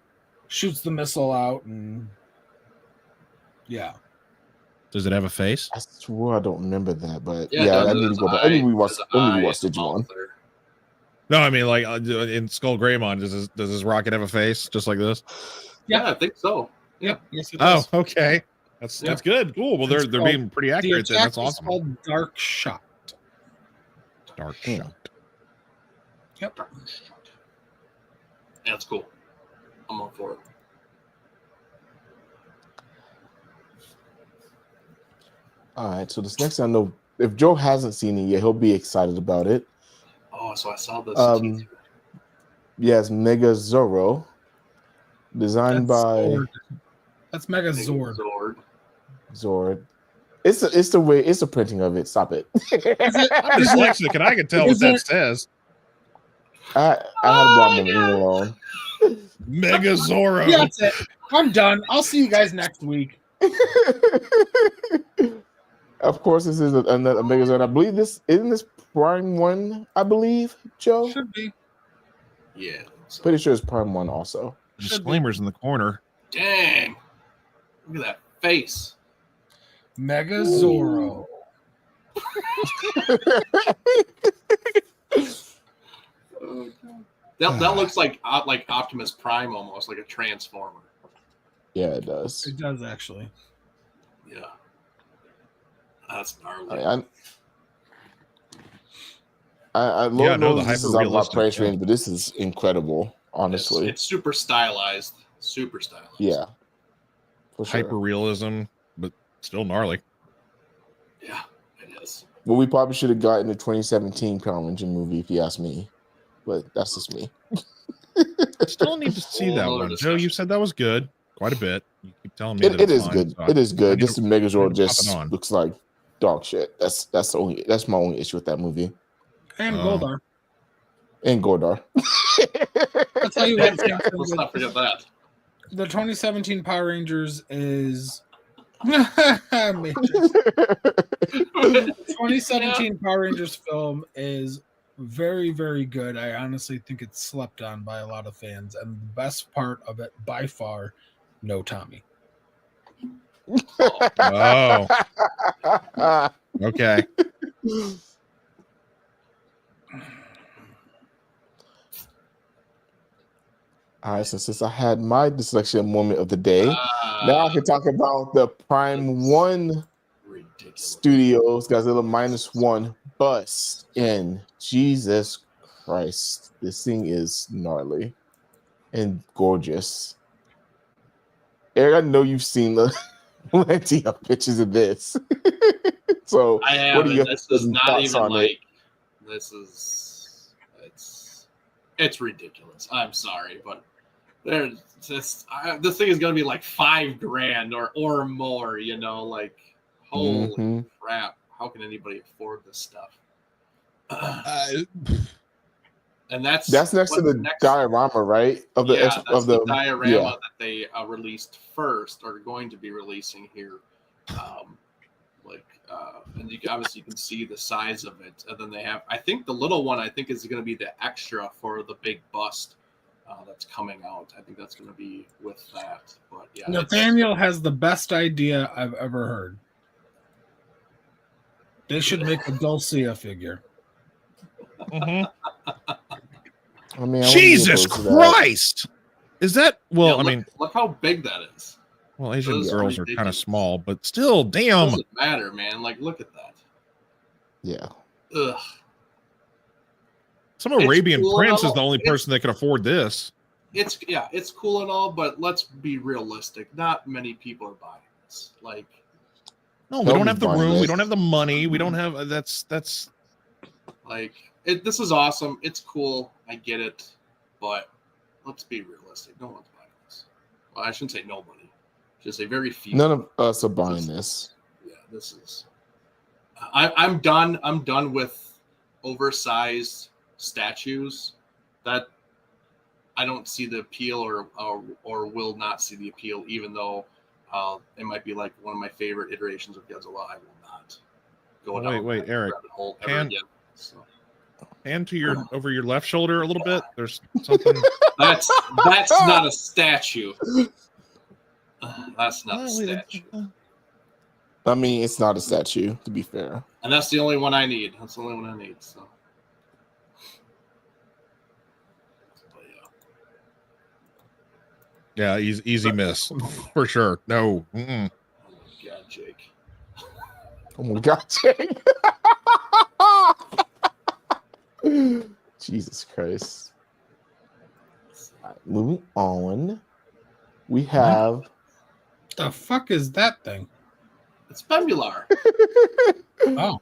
missile out, and yeah. Does it have a face? I swear I don't remember that, but yeah I need to go back. I need to rewatch Digimon. No, I mean like in Skull Greymon, does his rocket have a face just like this? Yeah, I think so. Yep. Yes, it does. Oh, okay. That's good. Cool. Well, they're being pretty accurate. Then. That's awesome. It's called Dark Shot. Dark Shot. Yep. Yeah, that's cool. I'm all for it. All right. So this next, I know if Joe hasn't seen it yet, he'll be excited about it. Oh, so I saw this. Yes, Megazord, designed by. That's Megazord. Zord. It's a printing of it. Stop it. I'm dyslexic, and I can tell what that says. I had a block moment alone. Megazord. Yeah, that's it. I'm done. I'll see you guys next week. Of course, this is another Megazord. I believe this isn't this Prime 1. I believe, Joe. Should be. Yeah. Pretty sure it's Prime 1 also. Disclaimers in the corner. Dang. Look at that face. Megazord. That looks like Optimus Prime almost, like a Transformer. Yeah, it does. It does actually. Yeah. That's gnarly. I love this is out of my price range, but this is incredible. Honestly, it's super stylized. Super stylized. Yeah, for sure. Hyper realism, but still gnarly. Yeah, it is. Well, we probably should have gotten the 2017 Power Ranger movie, if you ask me. But that's just me. Still need to see that one. Joe, you said that was good. Quite a bit. You keep telling me it is good. It is good. This Megazord just looks like dog shit. That's my only issue with that movie. And Goldar. And Goldar. I'll tell you what. Let's not forget that. The 2017 Power Rangers is 2017 Power Rangers film is very, very good. I honestly think it's slept on by a lot of fans, and the best part of it by far, no Tommy. Oh. Okay. All right, so since I had my dyslexia moment of the day, now I can talk about the Prime 1 Studios Godzilla -1 bust in. Jesus Christ, this thing is gnarly and gorgeous. Eric, I know you've seen the plenty of pictures of this. So I am. what are your This is not thoughts even on like. it? This is. It's ridiculous. I'm sorry, but there's just this thing is gonna be like $5,000 or more. You know, like holy crap! How can anybody afford this stuff? And that's next to the diorama, right? Of the diorama that they released first, or going to be releasing here. And obviously you can see the size of it. And then they have, I think the little one, I think is going to be the extra for the big bust that's coming out. I think that's going to be with that. But yeah, Nathaniel has the best idea I've ever heard. They should make a Dulcia figure. Mhm. I mean, Jesus Christ! Is that well? Yeah, look how big that is. Well, Asian girls are kind of small, but still, damn. It doesn't matter, man. Like, look at that. Yeah. Ugh. Some Arabian prince is the only person that can afford this. It's cool and all, but let's be realistic. Not many people are buying this. Like, no, we don't have the room. We don't have the money. We don't have that's like this is awesome. It's cool. I get it, but let's be realistic. No one's buying this. Well, I shouldn't say nobody. Just a very few. None of us are buying this. Yeah, this is. I'm done. I'm done with oversized statues. That I don't see the appeal, or will not see the appeal, even though it might be like one of my favorite iterations of Godzilla. I will not go down. Wait, Eric. Hole ever again. So. Hand to your over your left shoulder a little bit. There's something. That's not a statue. That's not a statue. I mean, it's not a statue, to be fair. And that's the only one I need. That's the only one I need. So. But yeah, easy miss for sure. No. Mm-mm. Oh my God, Jake. Oh my God, Jake. Jesus Christ. All right, moving on. We have. The fuck is that thing? It's Bemular. Oh.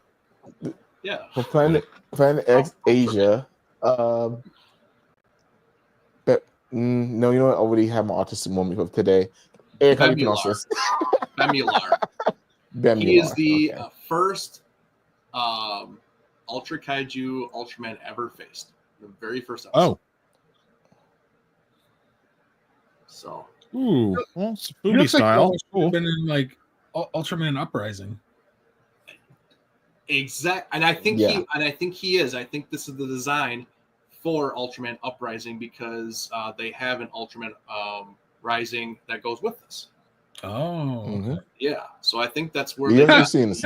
Yeah. For Planet X Asia. But no, you know what? I already have my autistic moment of today. Eric, how do you pronounce this? Bemular. Bemular. He is the first Ultra Kaiju Ultraman ever faced. The very first episode. Oh. So. Ooh. Well, it's movie style. Cool. Been in like Ultraman Uprising. Exact, and I think he is. I think this is the design for Ultraman Uprising because they have an Ultraman Rising that goes with this. Oh, mm-hmm. Yeah. So I think that's where we have seen this.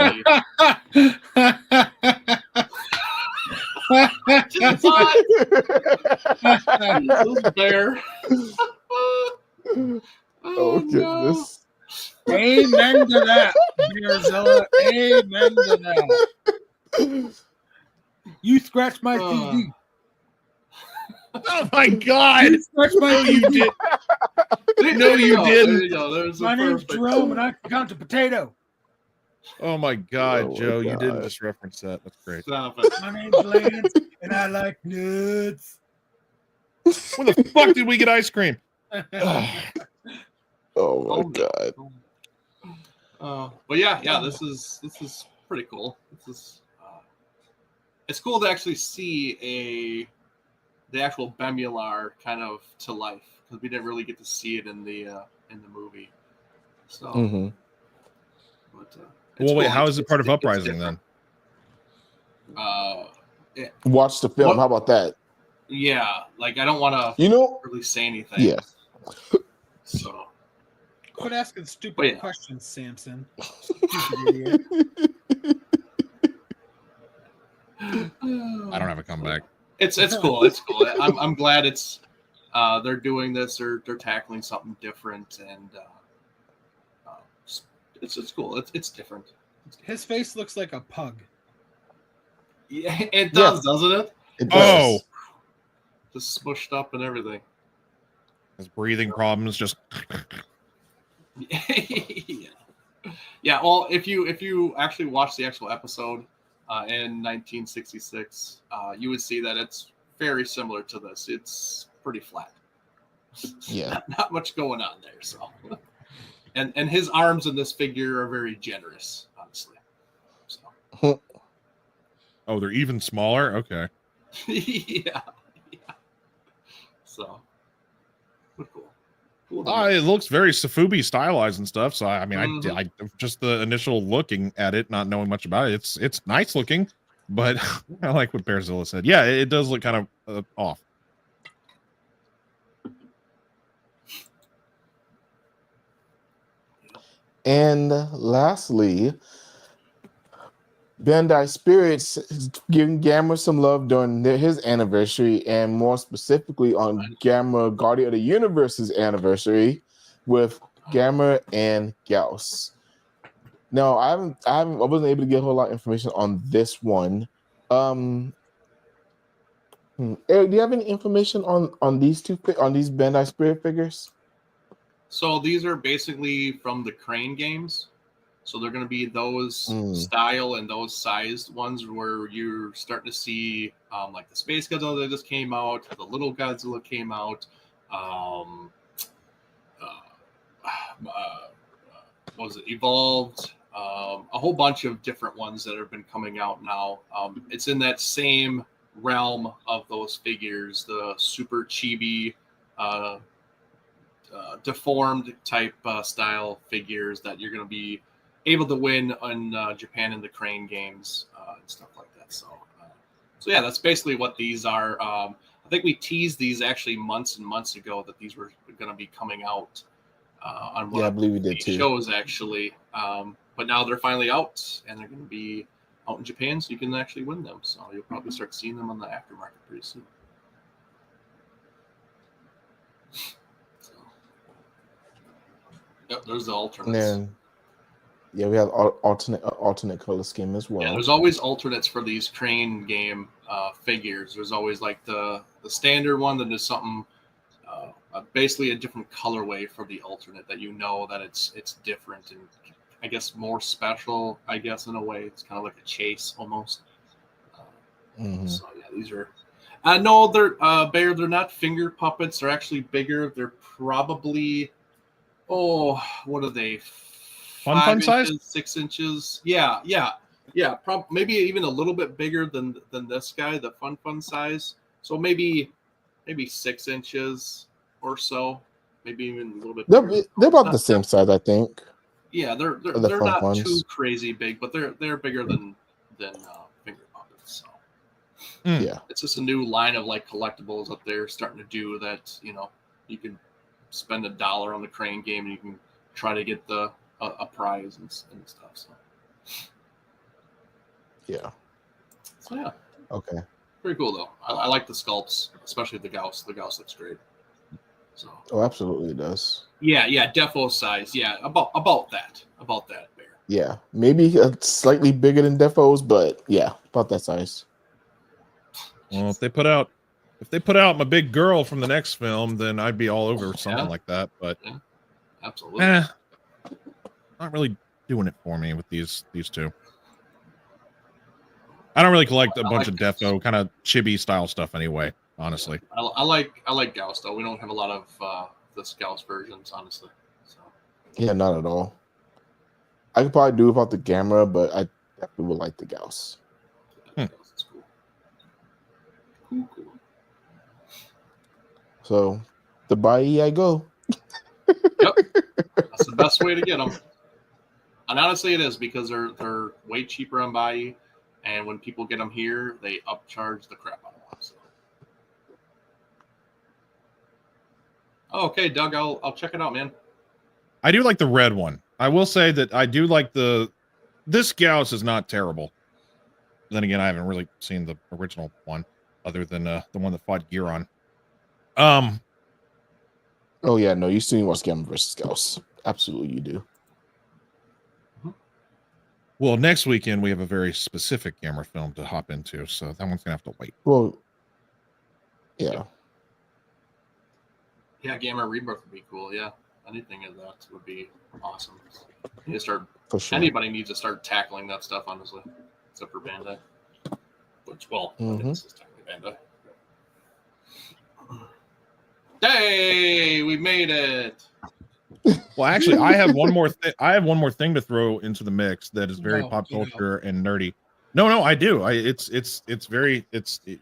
Bear. Oh goodness. No. Amen to that, Bearzilla. Amen to that. You scratched my CD. Oh my God! You scratched my you did. No, you didn't. My name's Jerome, and I can count a potato. Oh my God, Oh, Joe! God. You didn't just reference that. That's great. Stop it. My name's Lance, and I like nuts. When the fuck did we get ice cream? Oh my God. But yeah, this is pretty cool. This is it's cool to actually see the actual Bemular kind of to life because we didn't really get to see it in the movie. So, but, well, wait, cool. how is it part of Uprising then? Watch the film. How about that? Yeah, like I don't want to, really say anything. Yeah. So. Quit asking stupid questions, Samson. I don't have a comeback. It's cool. It's cool. I'm glad it's they're doing this. They're tackling something different, and it's cool. It's different. His face looks like a pug. Yeah, it does, doesn't it? It does. Oh, just smushed up and everything. His breathing problems just. Yeah, Yeah, well, if you actually watch the actual episode in 1966, you would see that it's very similar to this. It's pretty flat. Yeah. Not much going on there. So, and his arms in this figure are very generous, honestly. So. Oh, they're even smaller. Okay. yeah. So, cool. It looks very Safubi stylized and stuff. So I mean, Mm-hmm. I just the initial looking at it, not knowing much about it, it's nice looking, but I like what Bearzilla said. Yeah, it does look kind of off. And lastly, Bandai Spirits is giving Gamera some love during his anniversary, and more specifically on Gamera Guardian of the Universe's anniversary with Gamera and Gauss. No, I wasn't able to get a whole lot of information on this one. Eric, do you have any information on these Bandai Spirit figures? So these are basically from the Crane games. So they're going to be those style and those sized ones where you're starting to see like the Space Godzilla that just came out, the Little Godzilla came out, what was it, Evolved, a whole bunch of different ones that have been coming out now. It's in that same realm of those figures, the super chibi, deformed type style figures that you're going to be able to win in Japan in the Crane games and stuff like that. So yeah, that's basically what these are. I think we teased these actually months and months ago that these were going to be coming out on one I believe we did too. shows actually. But now they're finally out and they're going to be out in Japan, so you can actually win them. So you'll probably start seeing them on the aftermarket pretty soon. So, yep, there's the alternates. Yeah, we have alternate color scheme as well. Yeah, there's always alternates for these Crane game figures. There's always like the standard one, then there's something basically a different colorway for the alternate that you know that it's different and I guess more special. I guess in a way, it's kind of like a chase almost. So yeah, these are. No, they're Bear. They're not finger puppets. They're actually bigger. They're probably what are they? Fun size? 6 inches. Yeah. Maybe even a little bit bigger than this guy, the fun size. So maybe 6 inches or so. Maybe even a little bit. They're about the same size, I think. Yeah, they're not ones. Too crazy big, but they're bigger than finger puppets. So yeah, it's just a new line of like collectibles that they're starting to do that you can spend $1 on the Crane game and you can try to get a prize and stuff. So yeah. So yeah. Okay. Pretty cool though. I like the sculpts, especially the Gauss. The Gauss looks great. So. Oh, absolutely, it does. Yeah, Defo size. Yeah, about that, Bear. Yeah, maybe slightly bigger than Defo's, but yeah, about that size. Well, if they put out my big girl from the next film, then I'd be all over something like that. But absolutely, not really doing it for me with these two. I don't really collect a bunch of Defo kind of chibi style stuff anyway. Honestly, I like Gauss though. We don't have a lot of the Gauss versions, honestly. So. Yeah, not at all. I could probably do without the Gamera, but I definitely would like the Gauss. That's cool. Cool. So, the Bai I go. Yep, that's the best way to get them. And honestly, it is because they're way cheaper on Bai, and when people get them here, they upcharge the crap out of them. So. Okay, Doug, I'll check it out, man. I do like the red one. I will say that I do like this Gauss is not terrible. Then again, I haven't really seen the original one other than the one that fought Giron. Oh yeah, no, you still watch Gamera versus Gauss. Absolutely, you do. Well, next weekend we have a very specific Gamera film to hop into, so that one's gonna have to wait. Well, yeah. Yeah, Gamera Rebirth would be cool. Yeah, anything of that would be awesome. You just start. For sure. Anybody needs to start tackling that stuff, honestly, except for Bandai. Which, well, I think this is technically Bandai. Hey, we made it. Well, actually, I have one more thing. I have one more thing to throw into the mix that is very pop culture and nerdy. No, I do. It's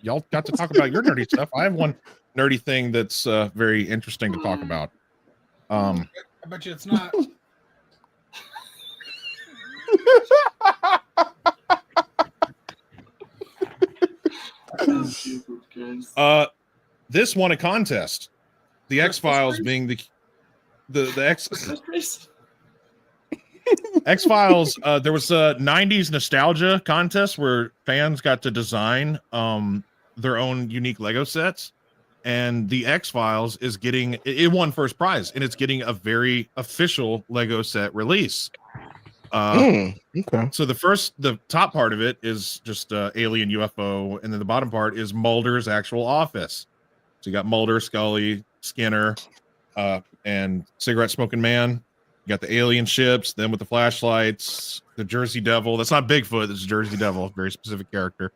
y'all got to talk about your nerdy stuff. I have one nerdy thing that's very interesting to talk about. I bet you it's not. This won a contest. The X-Files being the X-Files. There was a 90s nostalgia contest where fans got to design their own unique Lego sets, and the X-Files is getting it won first prize, and it's getting a very official Lego set release. Okay. So the top part of it is just alien UFO, and then the bottom part is Mulder's actual office. So you got Mulder, Scully, Skinner, and cigarette smoking man. You got the alien ships, then with the flashlights, the Jersey Devil. That's not Bigfoot. That's Jersey Devil, very specific character.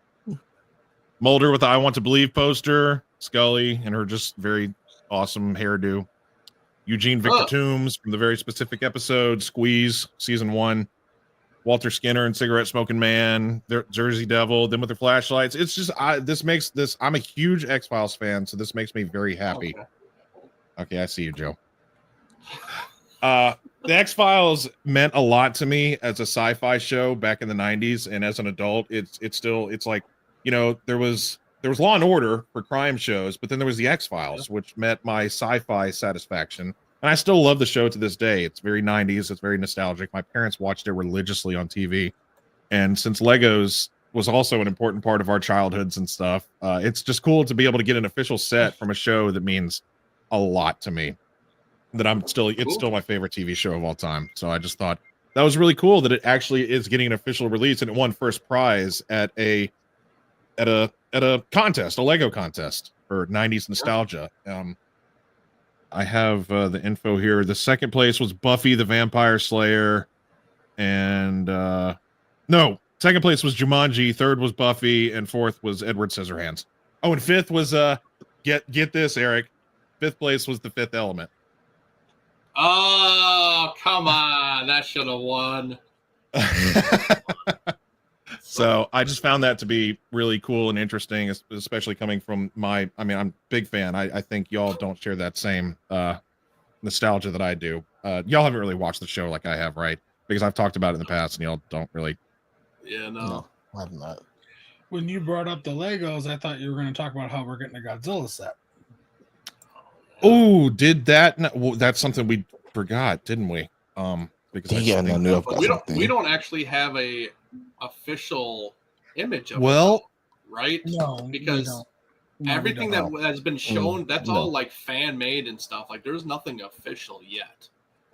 Mulder with the I Want to Believe poster, Scully and her just very awesome hairdo. Eugene Victor Toombs from the very specific episode, Squeeze, season 1. Walter Skinner and Cigarette Smoking Man, Jersey Devil, then with their flashlights. It's just, I'm a huge X-Files fan, so this makes me very happy. Okay, I see you, Joe. The X-Files meant a lot to me as a sci-fi show back in the 90s, and as an adult, it's like, you know, there was Law and Order for crime shows, but then there was the X-Files, which met my sci-fi satisfaction. And I still love the show to this day. It's very 90s. It's very nostalgic. My parents watched it religiously on TV. And since Legos was also an important part of our childhoods and stuff, it's just cool to be able to get an official set from a show that means a lot to me. It's still my favorite TV show of all time. So I just thought that was really cool that it actually is getting an official release, and it won first prize at a contest, a Lego contest for 90s nostalgia. I have the info here. The second place was Buffy the Vampire Slayer, and second place was Jumanji. Third was Buffy, and fourth was Edward Scissorhands. Oh, and fifth was get this, Eric. Fifth place was The Fifth Element. Oh, come on! That should have won. So I just found that to be really cool and interesting, especially coming from I'm a big fan. I think y'all don't share that same nostalgia that I do. Y'all haven't really watched the show like I have, right? Because I've talked about it in the past, and y'all don't really. Yeah, no, I have not. When you brought up the Legos, I thought you were going to talk about how we're getting a Godzilla set. Oh, did that? Well, that's something we forgot, didn't we? Because we don't actually have a official image of it, right? No, because everything that has been shown, that's all like fan made and stuff. Like there's nothing official yet,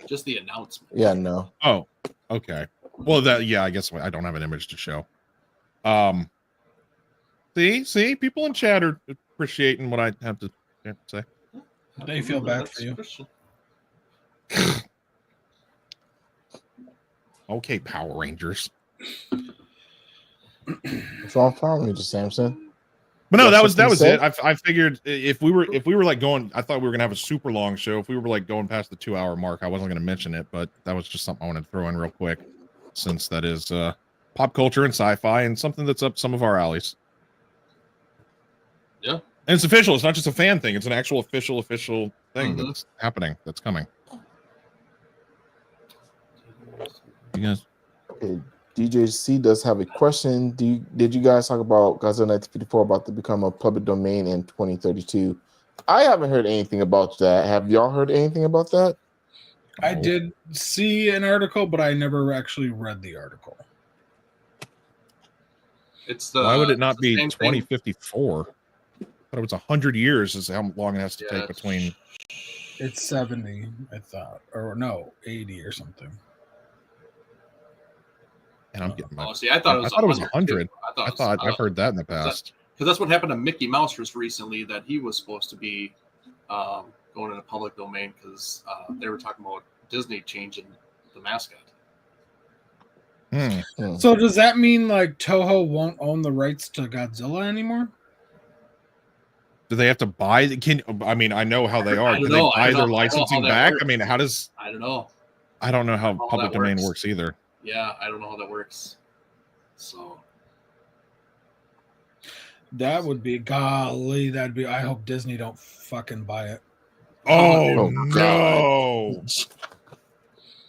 just the announcement. Yeah, no. Oh, okay. Well, I guess I don't have an image to show. See, people in chat are appreciating what I have to say. They feel bad for you. Okay, Power Rangers. So I'm following you, Samson. But no, that was it. I figured if we were like going, I thought we were gonna have a super long show. If we were like going past the 2-hour mark, I wasn't gonna mention it, but that was just something I wanted to throw in real quick, since that is pop culture and sci-fi and something that's up some of our alleys. Yeah, and it's official. It's not just a fan thing. It's an actual official thing that's happening. That's coming. You guys. Okay. DJ C does have a question. Did you guys talk about Godzilla 1954 about to become a public domain in 2032? I haven't heard anything about that. Have y'all heard anything about that? I did see an article, but I never actually read the article. Why would it not be 2054? I thought it was 100 years is how long it has to take between. It's 70, I thought, or no, 80 or something. And I'm getting. I thought it was 100. I thought I've heard that in the past. Because that's what happened to Mickey Mouse just recently. That he was supposed to be going into public domain because they were talking about Disney changing the mascot. So does that mean like Toho won't own the rights to Godzilla anymore? Do they have to buy? I mean, I know how they are. I Do don't they know. buy I don't their know licensing how that back? works. I mean, how does? I don't know. I don't know how How public that domain works. works either. Yeah, I don't know how that works. So That would be golly. That'd be. I hope Disney don't fucking buy it. Oh, God. no!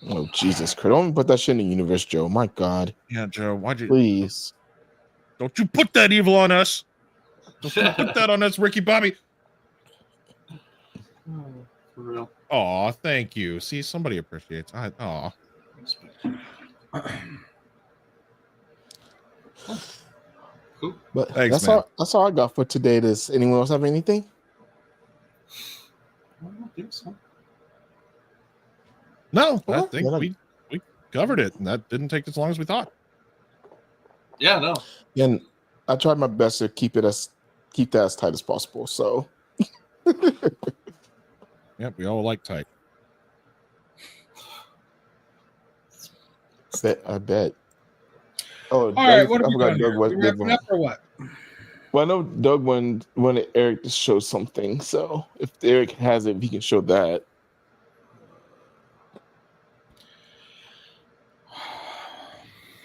Oh, Jesus Christ. Don't put that shit in the universe, Joe. My God. Yeah, Joe, why'd you? Please. Don't you put that evil on us? Don't you put that on us, Ricky Bobby? for real. Aw, thank you. See, somebody appreciates. Aw. Cool. But Thanks, that's man. all I got for today. Does anyone else have anything? I don't think so. No, I Well, think then we covered it, and that didn't take as long as we thought. Yeah, no. And I tried my best to keep that as tight as possible. So Yep, we all like tight. I bet. Oh, All right, what are we doing Doug here? was We Doug wrapping up or what? Well, I know Doug wanted Eric to show something. So if Eric has it, he can show that.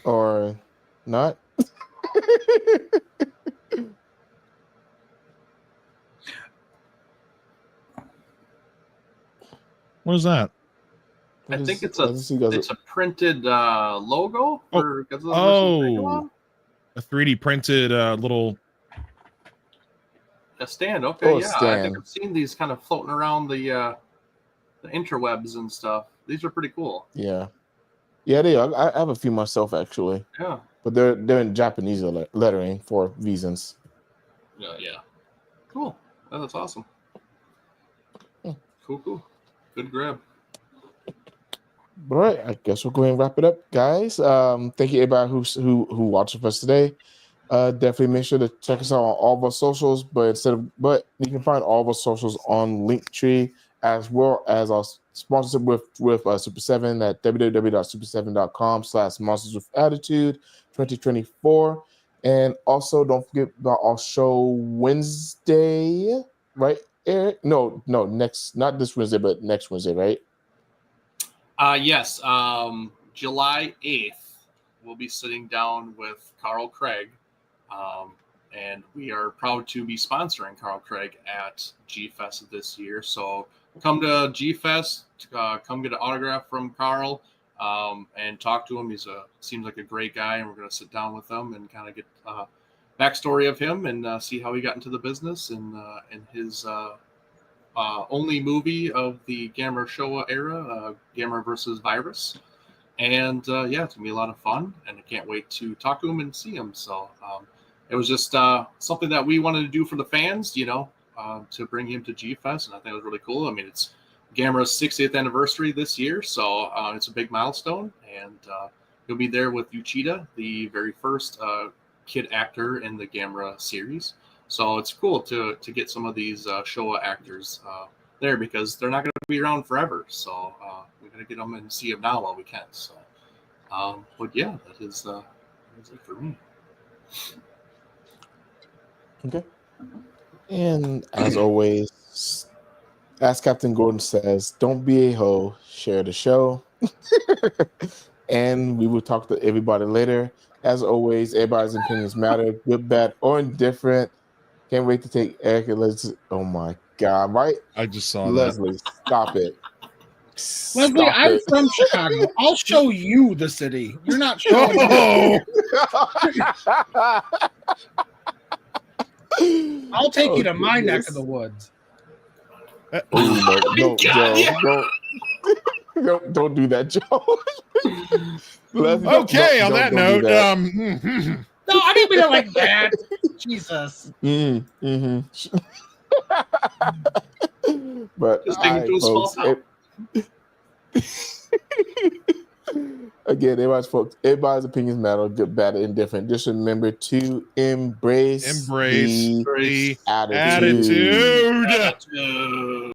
Or not. What is that? I think it's a printed logo for Godzilla vs. Megalon. A 3D printed little. A stand. Okay, yeah. Stand. I think I've seen these kind of floating around the interwebs and stuff. These are pretty cool. Yeah, they are. I have a few myself actually. Yeah. But they're in Japanese lettering for reasons. Yeah. Cool. Oh, that's awesome. Hmm. Cool. Good grab. All right, I guess we'll go ahead and wrap it up, guys. Thank you everybody who watched with us today. Definitely make sure to check us out on all of our socials. But you can find all of our socials on Linktree, as well as our sponsorship with Super 7 at www.super7.com/monsters-with-attitude 2024. And also don't forget about our show Wednesday, right, Eric? No, not this Wednesday, but next Wednesday, right? Yes. July 8th, we'll be sitting down with Carl Craig. And we are proud to be sponsoring Carl Craig at G-Fest this year. So come to G-Fest, come get an autograph from Carl, and talk to him. Seems like a great guy, and we're going to sit down with him and kind of get backstory of him and see how he got into the business and his only movie of the Gamera Showa era, Gamera versus Virus. And it's going to be a lot of fun, and I can't wait to talk to him and see him. So it was just something that we wanted to do for the fans, to bring him to G-Fest, and I think it was really cool. I mean, it's Gamera's 60th anniversary this year, so it's a big milestone, and he'll be there with Uchida, the very first kid actor in the Gamera series. So it's cool to get some of these Showa actors there because they're not going to be around forever. So we're going to get them and see them now while we can. So, but yeah, that is it for me. Okay. And as always, as Captain Gordon says, don't be a hoe, share the show. And we will talk to everybody later. As always, everybody's opinions matter, good, bad, or indifferent. Can't wait to take Eric and Leslie. Oh my God, right? I just saw Leslie, stop it. Leslie, I'm from Chicago. I'll show you the city. You're not showing me. I'll take you to my neck of the woods. No, Joe, don't do that, Joe. Leslie, Okay, on that note, No, I didn't mean it like that. Jesus. But Just take it to a small town. Again, everybody's opinions matter, good, bad, or indifferent. Just remember to embrace the attitude. attitude.